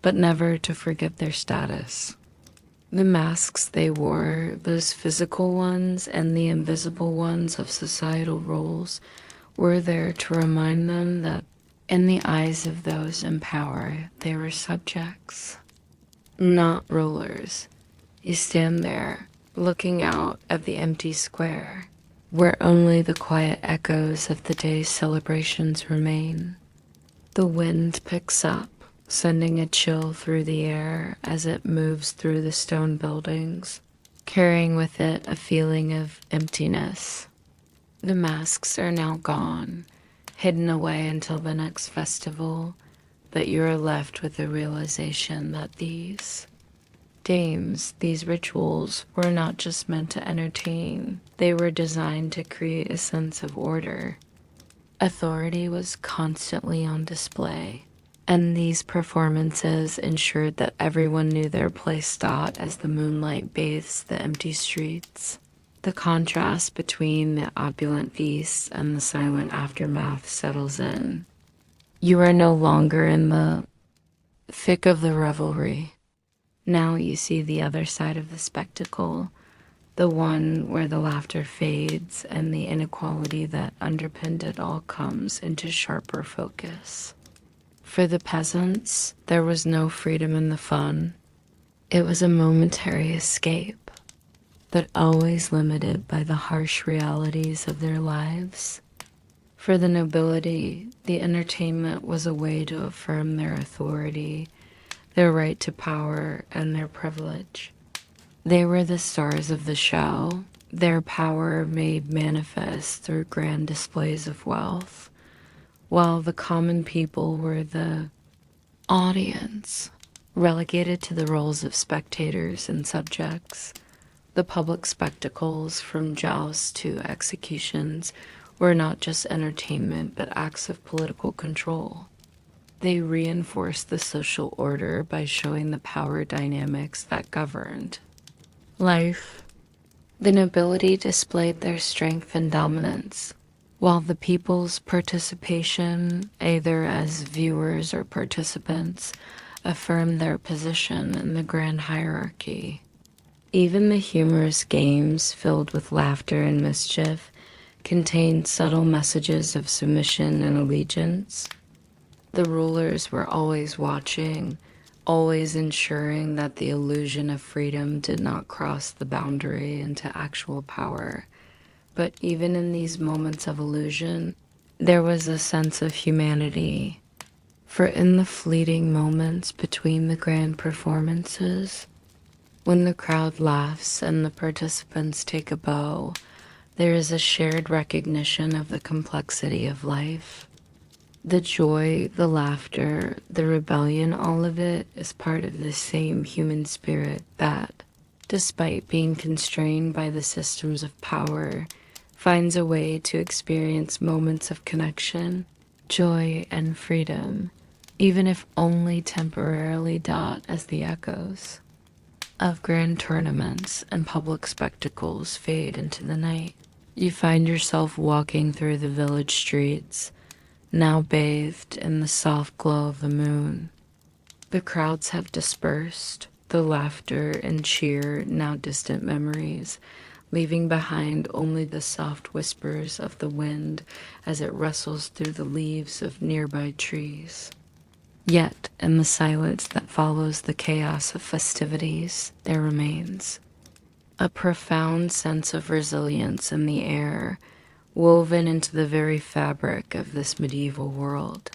Speaker 1: but never to forget their status. The masks they wore, those physical ones and the invisible ones of societal roles, were there to remind them that in the eyes of those in power, they were subjects, not rulers. You stand there, looking out at the empty square, where only the quiet echoes of the day's celebrations remain. The wind picks up, sending a chill through the air as it moves through the stone buildings, carrying with it a feeling of emptiness. The masks are now gone, hidden away until the next festival, but you are left with the realization that these rituals were not just meant to entertain, they were designed to create a sense of order. Authority was constantly on display, and these performances ensured that everyone knew their place. As the moonlight bathes the empty streets, the contrast between the opulent feasts and the silent aftermath settles in. You are no longer in the thick of the revelry. Now you see the other side of the spectacle, the one where the laughter fades and the inequality that underpinned it all comes into sharper focus. For the peasants, there was no freedom in the fun. It was a momentary escape, but always limited by the harsh realities of their lives. For the nobility, the entertainment was a way to affirm their authority, their right to power, and their privilege. They were the stars of the show, their power made manifest through grand displays of wealth, while the common people were the audience, relegated to the roles of spectators and subjects. The public spectacles, from jousts to executions, were not just entertainment but acts of political control. They reinforced the social order by showing the power dynamics that governed life. The nobility displayed their strength and dominance, while the people's participation, either as viewers or participants, affirmed their position in the grand hierarchy. Even the humorous games, filled with laughter and mischief, contained subtle messages of submission and allegiance. The rulers were always watching, always ensuring that the illusion of freedom did not cross the boundary into actual power. But even in these moments of illusion, there was a sense of humanity. For in the fleeting moments between the grand performances, when the crowd laughs and the participants take a bow, there is a shared recognition of the complexity of life. The joy, the laughter, the rebellion, all of it is part of the same human spirit that, despite being constrained by the systems of power, finds a way to experience moments of connection, joy, and freedom, even if only temporarily dot as the echoes of grand tournaments and public spectacles fade into the night. You find yourself walking through the village streets, now bathed in the soft glow of the moon. The crowds have dispersed, the laughter and cheer now distant memories, leaving behind only the soft whispers of the wind as it rustles through the leaves of nearby trees. Yet, in the silence that follows the chaos of festivities, there remains a profound sense of resilience in the air, woven into the very fabric of this medieval world.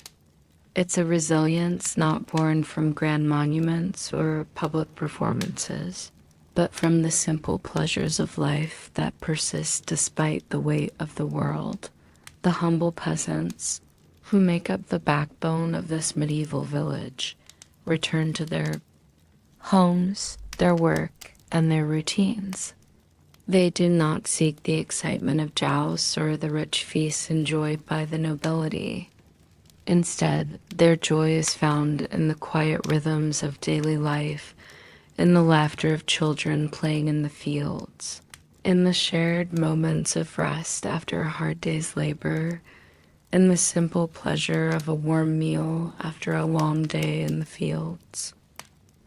Speaker 1: It's a resilience not born from grand monuments or public performances, but from the simple pleasures of life that persist despite the weight of the world. The humble peasants, who make up the backbone of this medieval village, return to their homes, their work, and their routines. They do not seek the excitement of jousts or the rich feasts enjoyed by the nobility. Instead, their joy is found in the quiet rhythms of daily life, in the laughter of children playing in the fields, in the shared moments of rest after a hard day's labor, in the simple pleasure of a warm meal after a long day in the fields.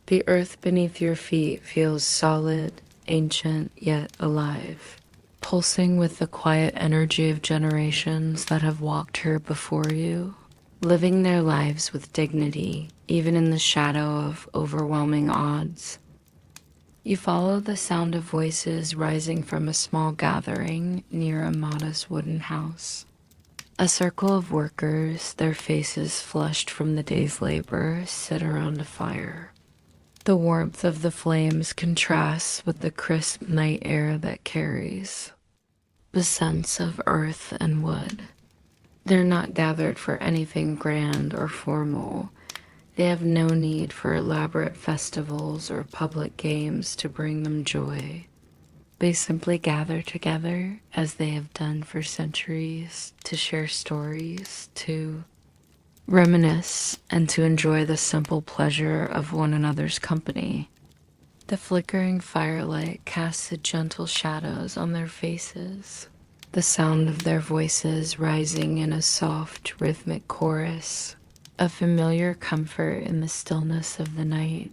Speaker 1: The earth beneath your feet feels solid, ancient, yet alive, pulsing with the quiet energy of generations that have walked here before you, living their lives with dignity, even in the shadow of overwhelming odds. You follow the sound of voices rising from a small gathering near a modest wooden house. A circle of workers, their faces flushed from the day's labor, sit around a fire. The warmth of the flames contrasts with the crisp night air that carries the scents of earth and wood. They're not gathered for anything grand or formal. They have no need for elaborate festivals or public games to bring them joy. They simply gather together, as they have done for centuries, to share stories, to reminisce, and to enjoy the simple pleasure of one another's company. The flickering firelight casts the gentle shadows on their faces, the sound of their voices rising in a soft, rhythmic chorus, a familiar comfort in the stillness of the night.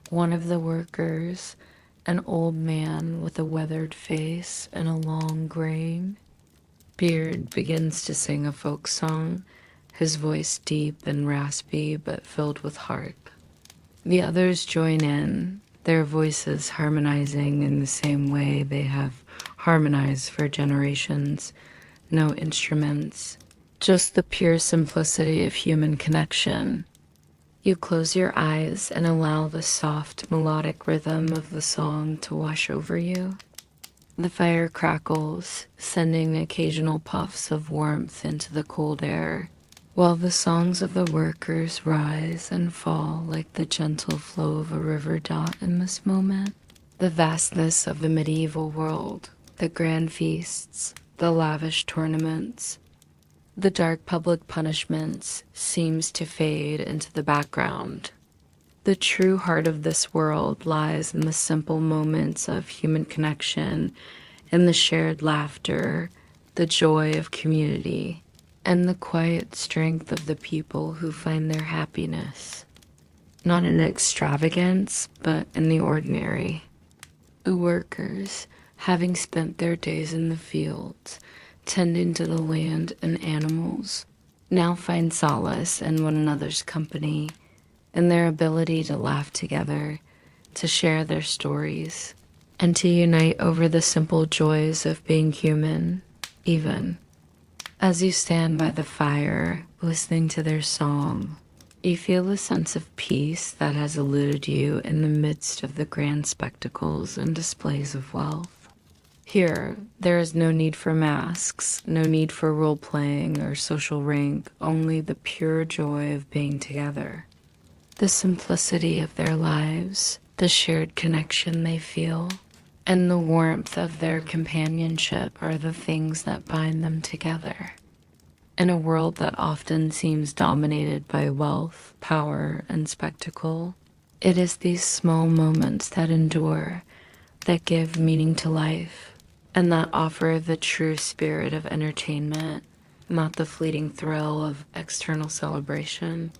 Speaker 1: One of the workers, an old man with a weathered face and a long graying beard, begins to sing a folk song, his voice deep and raspy but filled with heart. The others join in, their voices harmonizing in the same way they have harmonized for generations. No instruments, just the pure simplicity of human connection. You close your eyes and allow the soft, melodic rhythm of the song to wash over you. The fire crackles, sending occasional puffs of warmth into the cold air, while the songs of the workers rise and fall like the gentle flow of a river dot in this moment. The vastness of the medieval world, the grand feasts, the lavish tournaments, the dark public punishments seems to fade into the background. The true heart of this world lies in the simple moments of human connection, in the shared laughter, the joy of community, and the quiet strength of the people who find their happiness, not in extravagance, but in the ordinary. The workers, having spent their days in the fields, tending to the land and animals, now find solace in one another's company, in their ability to laugh together, to share their stories, and to unite over the simple joys of being human, even. As you stand by the fire, listening to their song, you feel a sense of peace that has eluded you in the midst of the grand spectacles and displays of wealth. Here, there is no need for masks, no need for role-playing or social rank, only the pure joy of being together. The simplicity of their lives, the shared connection they feel, and the warmth of their companionship are the things that bind them together. In a world that often seems dominated by wealth, power, and spectacle, it is these small moments that endure, that give meaning to life, and that offer the true spirit of entertainment, not the fleeting thrill of external celebration,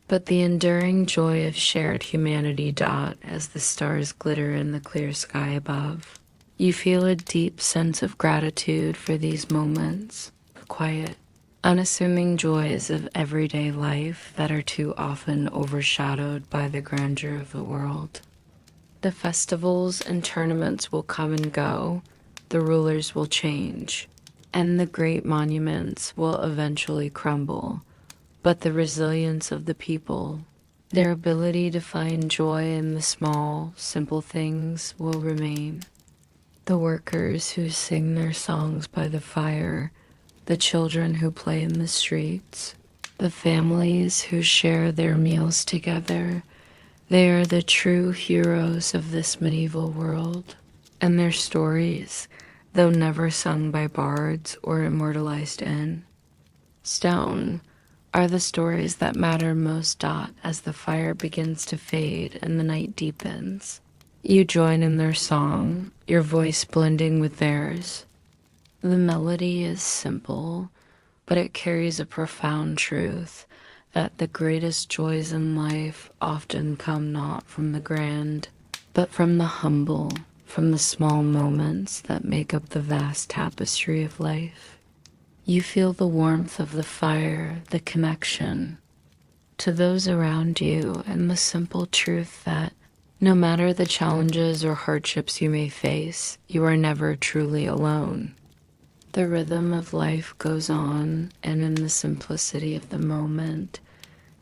Speaker 1: but the enduring joy of shared humanity. As the stars glitter in the clear sky above, you feel a deep sense of gratitude for these moments, the quiet, unassuming joys of everyday life that are too often overshadowed by the grandeur of the world. The festivals and tournaments will come and go, the rulers will change, and the great monuments will eventually crumble. But the resilience of the people, their ability to find joy in the small, simple things will remain. The workers who sing their songs by the fire, the children who play in the streets, the families who share their meals together, they are the true heroes of this medieval world. And their stories, though never sung by bards or immortalized in stone, are the stories that matter most. As the fire begins to fade and the night deepens, you join in their song, your voice blending with theirs. The melody is simple, but it carries a profound truth that the greatest joys in life often come not from the grand, but from the humble, from the small moments that make up the vast tapestry of life. You feel the warmth of the fire, the connection to those around you, and the simple truth that no matter the challenges or hardships you may face, you are never truly alone. The rhythm of life goes on, and in the simplicity of the moment,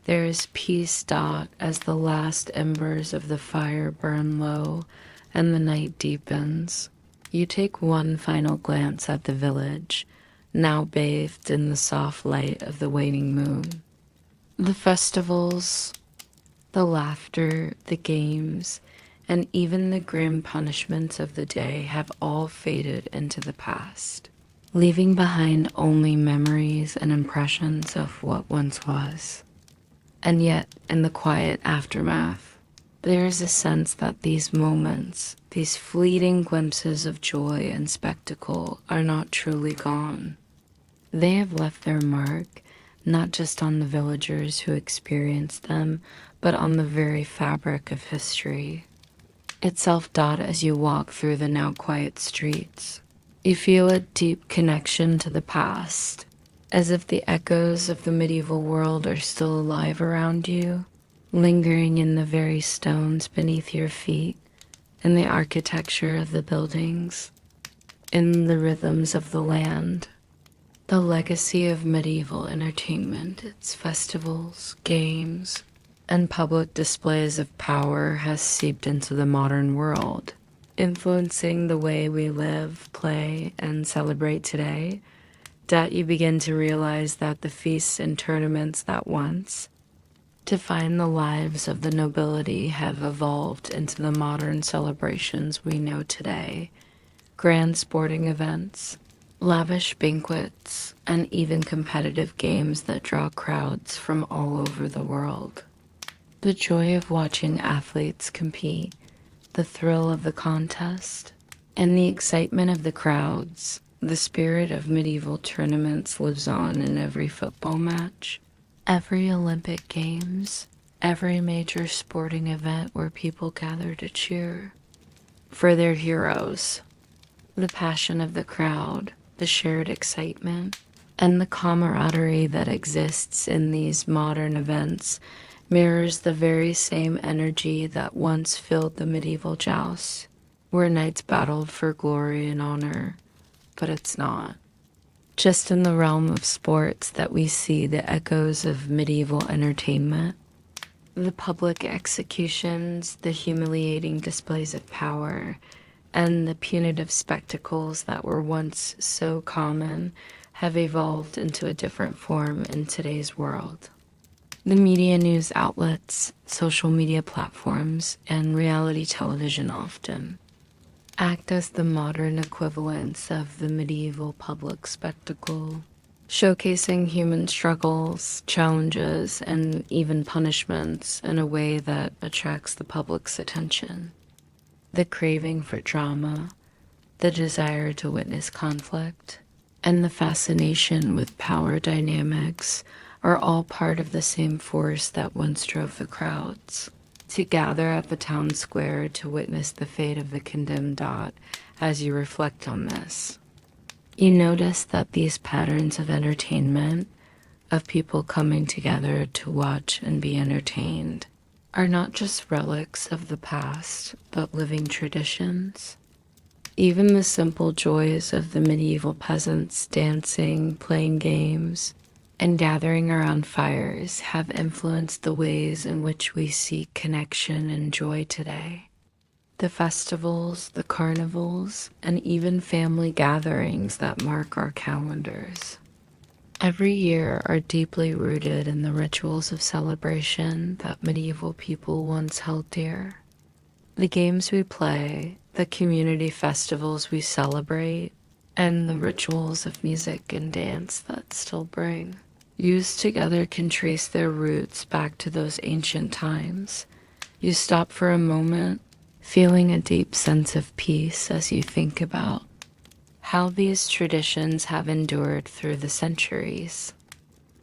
Speaker 1: there is peace. As the last embers of the fire burn low and the night deepens, you take one final glance at the village, now bathed in the soft light of the waning moon. The festivals, the laughter, the games, and even the grim punishments of the day have all faded into the past, leaving behind only memories and impressions of what once was. And yet, in the quiet aftermath, there is a sense that these moments, these fleeting glimpses of joy and spectacle, are not truly gone. They have left their mark, not just on the villagers who experienced them, but on the very fabric of history itself. As you walk through the now quiet streets, you feel a deep connection to the past, as if the echoes of the medieval world are still alive around you, lingering in the very stones beneath your feet, in the architecture of the buildings, in the rhythms of the land. The legacy of medieval entertainment, its festivals, games, and public displays of power has seeped into the modern world, influencing the way we live, play, and celebrate today. You begin to realize that the feasts and tournaments that once defined the lives of the nobility have evolved into the modern celebrations we know today. Grand sporting events, lavish banquets, and even competitive games that draw crowds from all over the world. The joy of watching athletes compete, the thrill of the contest, and the excitement of the crowds. The spirit of medieval tournaments lives on in every football match, every Olympic Games, every major sporting event where people gather to cheer for their heroes. The passion of the crowd, the shared excitement, and the camaraderie that exists in these modern events mirrors the very same energy that once filled the medieval jousts, where knights battled for glory and honor. But it's not just in the realm of sports that we see the echoes of medieval entertainment. The public executions, the humiliating displays of power, and the punitive spectacles that were once so common have evolved into a different form in today's world. The media news outlets, social media platforms, and reality television often act as the modern equivalents of the medieval public spectacle, showcasing human struggles, challenges, and even punishments in a way that attracts the public's attention. The craving for drama, the desire to witness conflict, and the fascination with power dynamics are all part of the same force that once drove the crowds to gather at the town square to witness the fate of the condemned dot. As you reflect on this, you notice that these patterns of entertainment, of people coming together to watch and be entertained, are not just relics of the past, but living traditions. Even the simple joys of the medieval peasants dancing, playing games, and gathering around fires have influenced the ways in which we seek connection and joy today. The festivals, the carnivals, and even family gatherings that mark our calendars every year are deeply rooted in the rituals of celebration that medieval people once held dear. The games we play, the community festivals we celebrate, and the rituals of music and dance that still bring, used together, can trace their roots back to those ancient times. You stop for a moment, feeling a deep sense of peace as you think about how these traditions have endured through the centuries.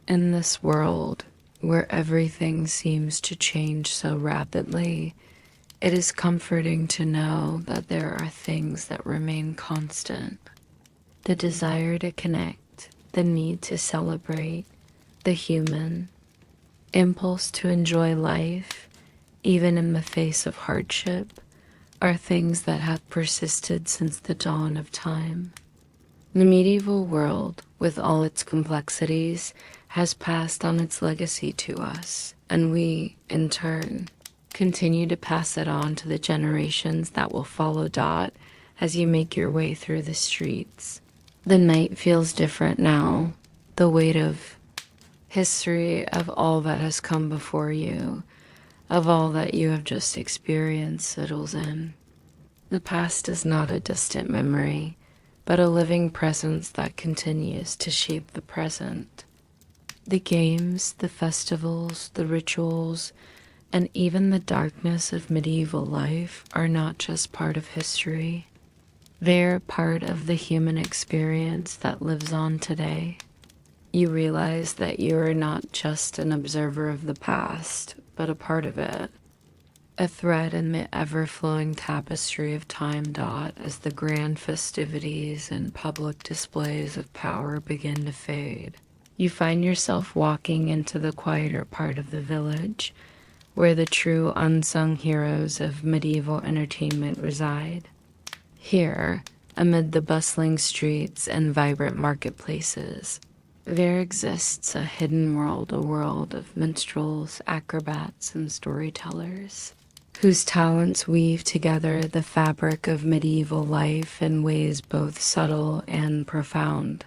Speaker 1: In this world where everything seems to change so rapidly, it is comforting to know that there are things that remain constant. The desire to connect, the need to celebrate, the human impulse to enjoy life, even in the face of hardship, are things that have persisted since the dawn of time. The medieval world, with all its complexities, has passed on its legacy to us, and we, in turn, continue to pass it on to the generations that will follow Dot as you make your way through the streets. The night feels different now. The weight of history, of all that has come before you, of all that you have just experienced, settles in. The past is not a distant memory, but a living presence that continues to shape the present. The games, the festivals, the rituals, and even the darkness of medieval life are not just part of history. They're part of the human experience that lives on today. You realize that you are not just an observer of the past, but a part of it. A thread in the ever-flowing tapestry of time. Dot, as the grand festivities and public displays of power begin to fade. You find yourself walking into the quieter part of the village, where the true unsung heroes of medieval entertainment reside. Here, amid the bustling streets and vibrant marketplaces, there exists a hidden world, a world of minstrels, acrobats, and storytellers, whose talents weave together the fabric of medieval life in ways both subtle and profound.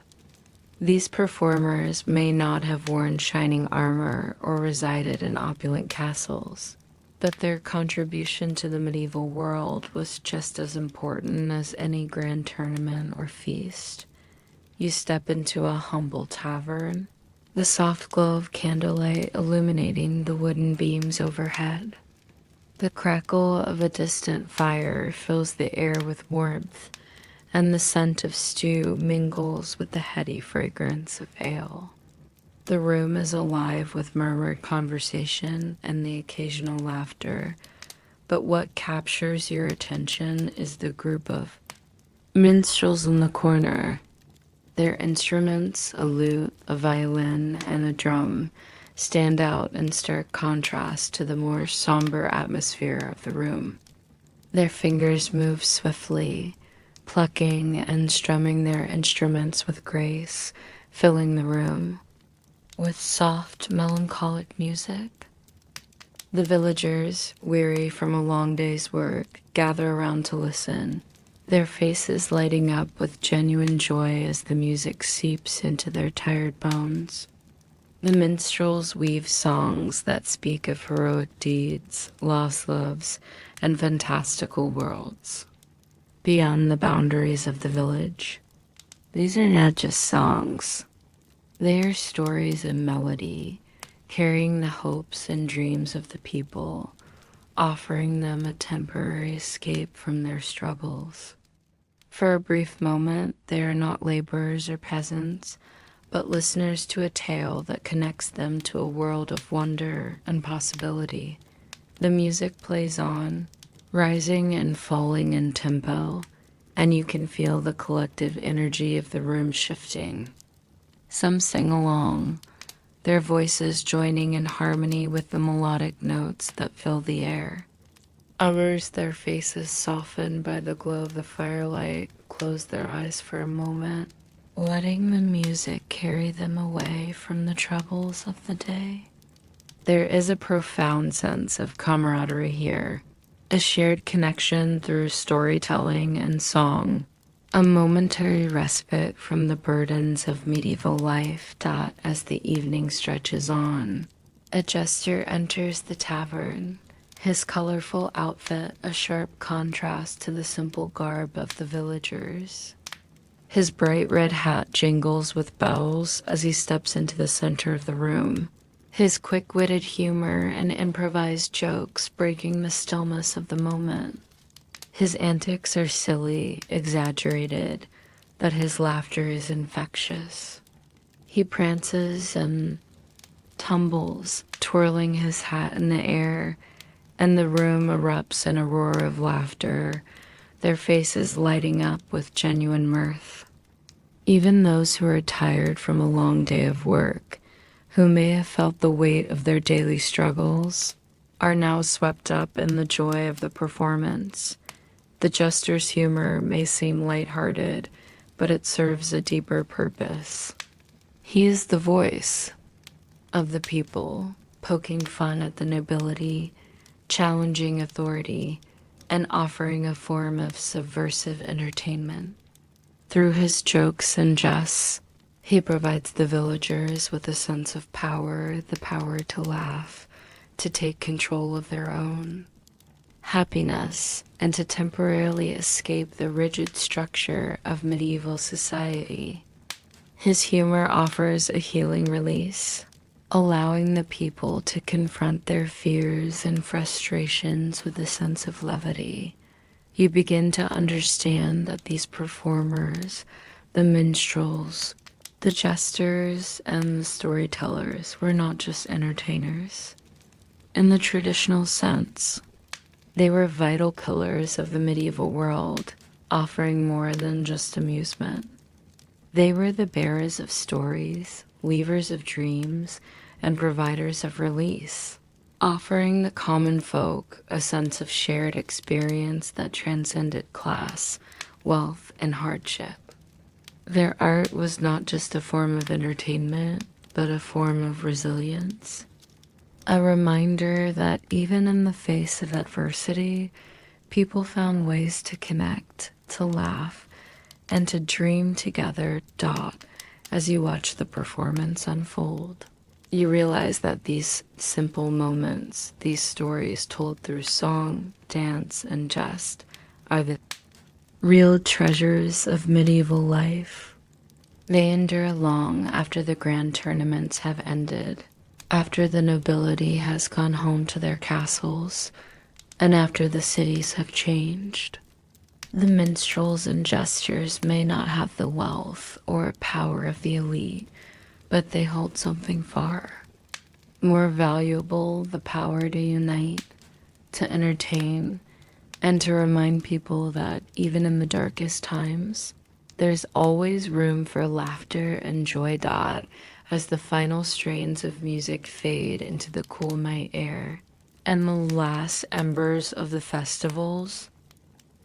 Speaker 1: These performers may not have worn shining armor or resided in opulent castles, but their contribution to the medieval world was just as important as any grand tournament or feast. You step into a humble tavern, the soft glow of candlelight illuminating the wooden beams overhead. The crackle of a distant fire fills the air with warmth, and the scent of stew mingles with the heady fragrance of ale. The room is alive with murmured conversation and the occasional laughter, but what captures your attention is the group of minstrels in the corner. Their instruments, a lute, a violin, and a drum, stand out in stark contrast to the more somber atmosphere of the room. Their fingers move swiftly, plucking and strumming their instruments with grace, filling the room with soft, melancholic music. The villagers, weary from a long day's work, gather around to listen, their faces lighting up with genuine joy as the music seeps into their tired bones. The minstrels weave songs that speak of heroic deeds, lost loves, and fantastical worlds. beyond the boundaries of the village. These are not just songs, they are stories and melody, carrying the hopes and dreams of the people, offering them a temporary escape from their struggles. For a brief moment, they are not laborers or peasants, but listeners to a tale that connects them to a world of wonder and possibility. The music plays on, rising and falling in tempo, and you can feel the collective energy of the room shifting. Some sing along, their voices joining in harmony with the melodic notes that fill the air. Others, their faces softened by the glow of the firelight, close their eyes for a moment, letting the music carry them away from the troubles of the day. There is a profound sense of camaraderie here, a shared connection through storytelling and song, a momentary respite from the burdens of medieval life that, as the evening stretches on, a jester enters the tavern, his colorful outfit a sharp contrast to the simple garb of the villagers. His bright red hat jingles with bells as he steps into the center of the room, his quick-witted humor and improvised jokes breaking the stillness of the moment. His antics are silly, exaggerated, but his laughter is infectious. He prances and tumbles, twirling his hat in the air, and the room erupts in a roar of laughter, their faces lighting up with genuine mirth. Even those who are tired from a long day of work, who may have felt the weight of their daily struggles, are now swept up in the joy of the performance. The jester's humor may seem lighthearted, but it serves a deeper purpose. He is the voice of the people, poking fun at the nobility, challenging authority, and offering a form of subversive entertainment. Through his jokes and jests, he provides the villagers with a sense of power, the power to laugh, to take control of their own happiness, and to temporarily escape the rigid structure of medieval society. His humor offers a healing release, allowing the people to confront their fears and frustrations with a sense of levity. You begin to understand that these performers, the minstrels, the jesters, and the storytellers were not just entertainers. In the traditional sense, they were vital pillars of the medieval world, offering more than just amusement. They were the bearers of stories, weavers of dreams, and providers of release, offering the common folk a sense of shared experience that transcended class, wealth, and hardship. Their art was not just a form of entertainment, but a form of resilience, a reminder that even in the face of adversity, people found ways to connect, to laugh, and to dream together. As you watch the performance unfold, you realize that these simple moments, these stories told through song, dance, and jest, are the real treasures of medieval life. They endure long after the grand tournaments have ended, after the nobility has gone home to their castles, and after the cities have changed. The minstrels and jesters may not have the wealth or power of the elite, but they hold something far more valuable: the power to unite, to entertain, and to remind people that even in the darkest times, there's always room for laughter and joy. As the final strains of music fade into the cool night air, and the last embers of the festivals,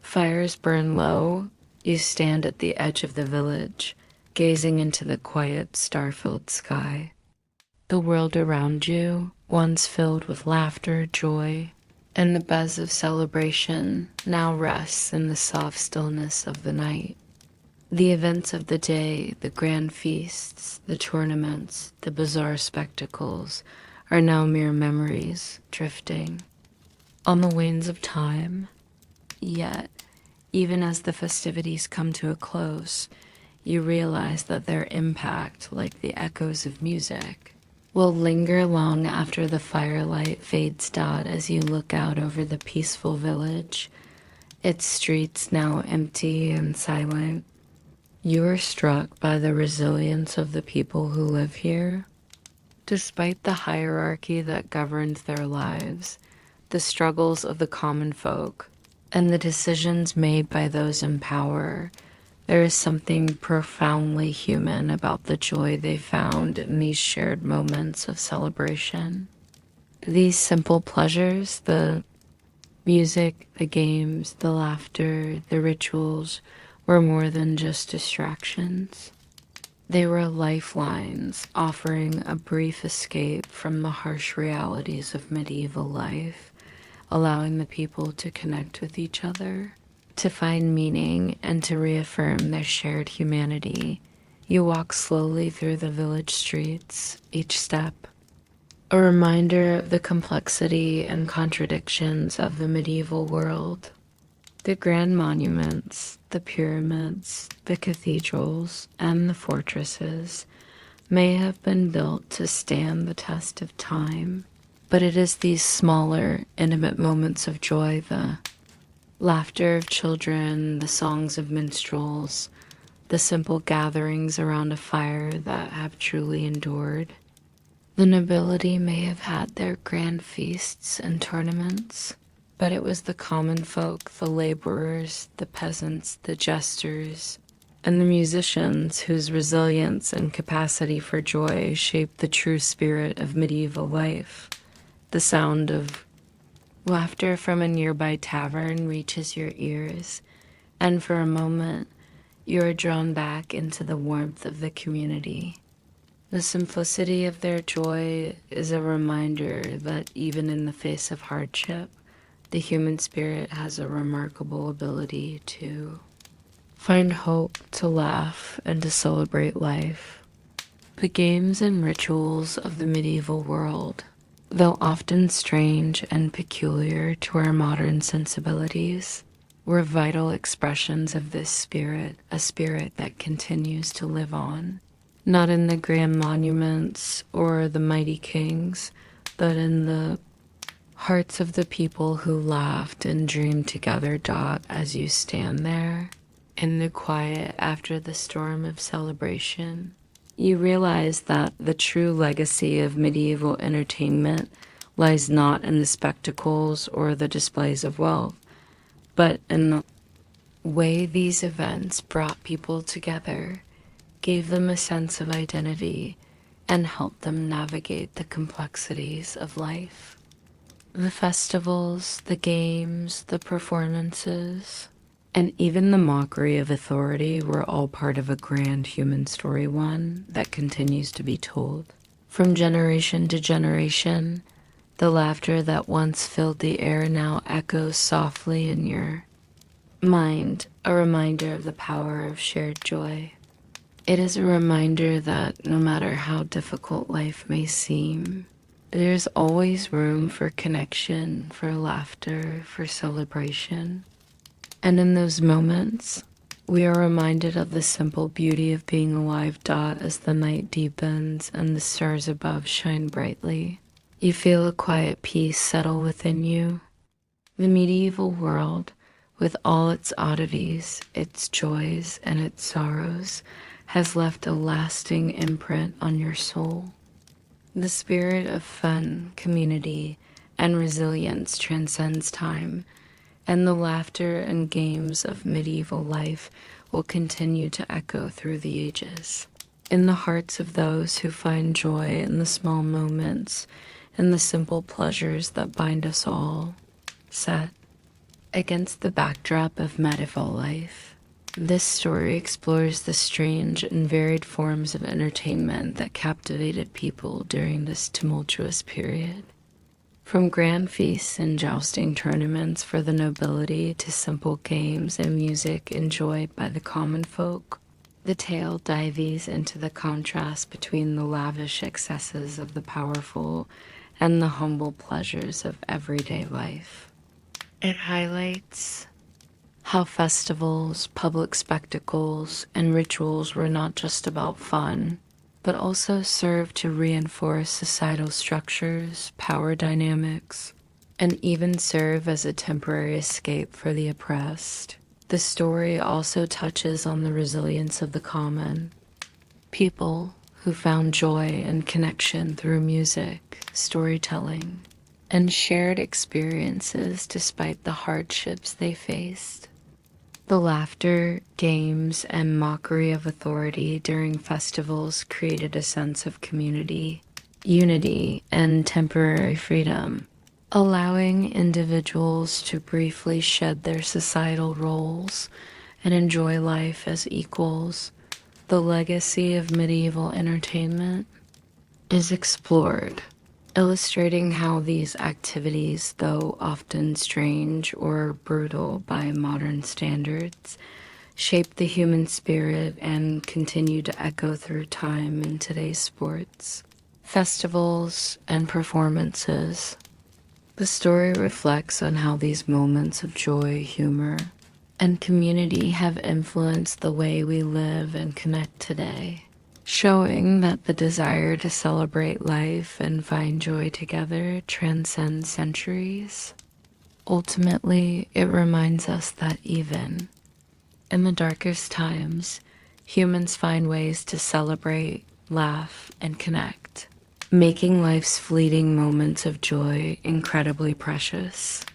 Speaker 1: fires burn low, you stand at the edge of the village, gazing into the quiet, star-filled sky. The world around you, once filled with laughter, joy, and the buzz of celebration, now rests in the soft stillness of the night. The events of the day, the grand feasts, the tournaments, the bizarre spectacles, are now mere memories, drifting on the winds of time. Yet, Even as the festivities come to a close, you realize that their impact, like the echoes of music, will linger long after the firelight fades out as you look out over the peaceful village, its streets now empty and silent. You are struck by the resilience of the people who live here. Despite the hierarchy that governs their lives, the struggles of the common folk, and the decisions made by those in power, there is something profoundly human about the joy they found in these shared moments of celebration. These simple pleasures, the music, the games, the laughter, the rituals, were more than just distractions. They were lifelines, offering a brief escape from the harsh realities of medieval life, allowing the people to connect with each other, to find meaning, and to reaffirm their shared humanity. You walk slowly through the village streets, each step a reminder of the complexity and contradictions of the medieval world. The grand monuments, the pyramids, the cathedrals, and the fortresses may have been built to stand the test of time, but it is these smaller, intimate moments of joy, the laughter of children, the songs of minstrels, the simple gatherings around a fire that have truly endured. The nobility may have had their grand feasts and tournaments, but it was the common folk, the laborers, the peasants, the jesters, and the musicians whose resilience and capacity for joy shaped the true spirit of medieval life. The sound of laughter from a nearby tavern reaches your ears, and for a moment, you are drawn back into the warmth of the community. The simplicity of their joy is a reminder that even in the face of hardship, the human spirit has a remarkable ability to find hope, to laugh, and to celebrate life. The games and rituals of the medieval world, though often strange and peculiar to our modern sensibilities, were vital expressions of this spirit, a spirit that continues to live on. Not in the grand monuments or the mighty kings, but in the hearts of the people who laughed and dreamed together. As you stand there, in the quiet after the storm of celebration, you realize that the true legacy of medieval entertainment lies not in the spectacles or the displays of wealth, but in the way these events brought people together, gave them a sense of identity, and helped them navigate the complexities of life. The festivals, the games, the performances, and even the mockery of authority were all part of a grand human story, one that continues to be told. From generation to generation, the laughter that once filled the air now echoes softly in your mind, a reminder of the power of shared joy. It is a reminder that no matter how difficult life may seem, there's always room for connection, for laughter, for celebration. And in those moments, we are reminded of the simple beauty of being alive. As the night deepens and the stars above shine brightly, you feel a quiet peace settle within you. The medieval world, with all its oddities, its joys, and its sorrows, has left a lasting imprint on your soul. The spirit of fun, community, and resilience transcends time, and the laughter and games of medieval life will continue to echo through the ages. In the hearts of those who find joy in the small moments and the simple pleasures that bind us all, set against the backdrop of medieval life, this story explores the strange and varied forms of entertainment that captivated people during this tumultuous period. From grand feasts and jousting tournaments for the nobility to simple games and music enjoyed by the common folk, the tale dives into the contrast between the lavish excesses of the powerful and the humble pleasures of everyday life. It highlights how festivals, public spectacles, and rituals were not just about fun, but also served to reinforce societal structures, power dynamics, and even serve as a temporary escape for the oppressed. The story also touches on the resilience of the common, people who found joy and connection through music, storytelling, and shared experiences despite the hardships they faced. The laughter, games, and mockery of authority during festivals created a sense of community, unity, and temporary freedom, allowing individuals to briefly shed their societal roles and enjoy life as equals. The legacy of medieval entertainment is explored, illustrating how these activities, though often strange or brutal by modern standards, shape the human spirit and continue to echo through time in today's sports, festivals, and performances. The story reflects on how these moments of joy, humor, and community have influenced the way we live and connect today, showing that the desire to celebrate life and find joy together transcends centuries. Ultimately, it reminds us that even in the darkest times, humans find ways to celebrate, laugh, and connect, making life's fleeting moments of joy incredibly precious.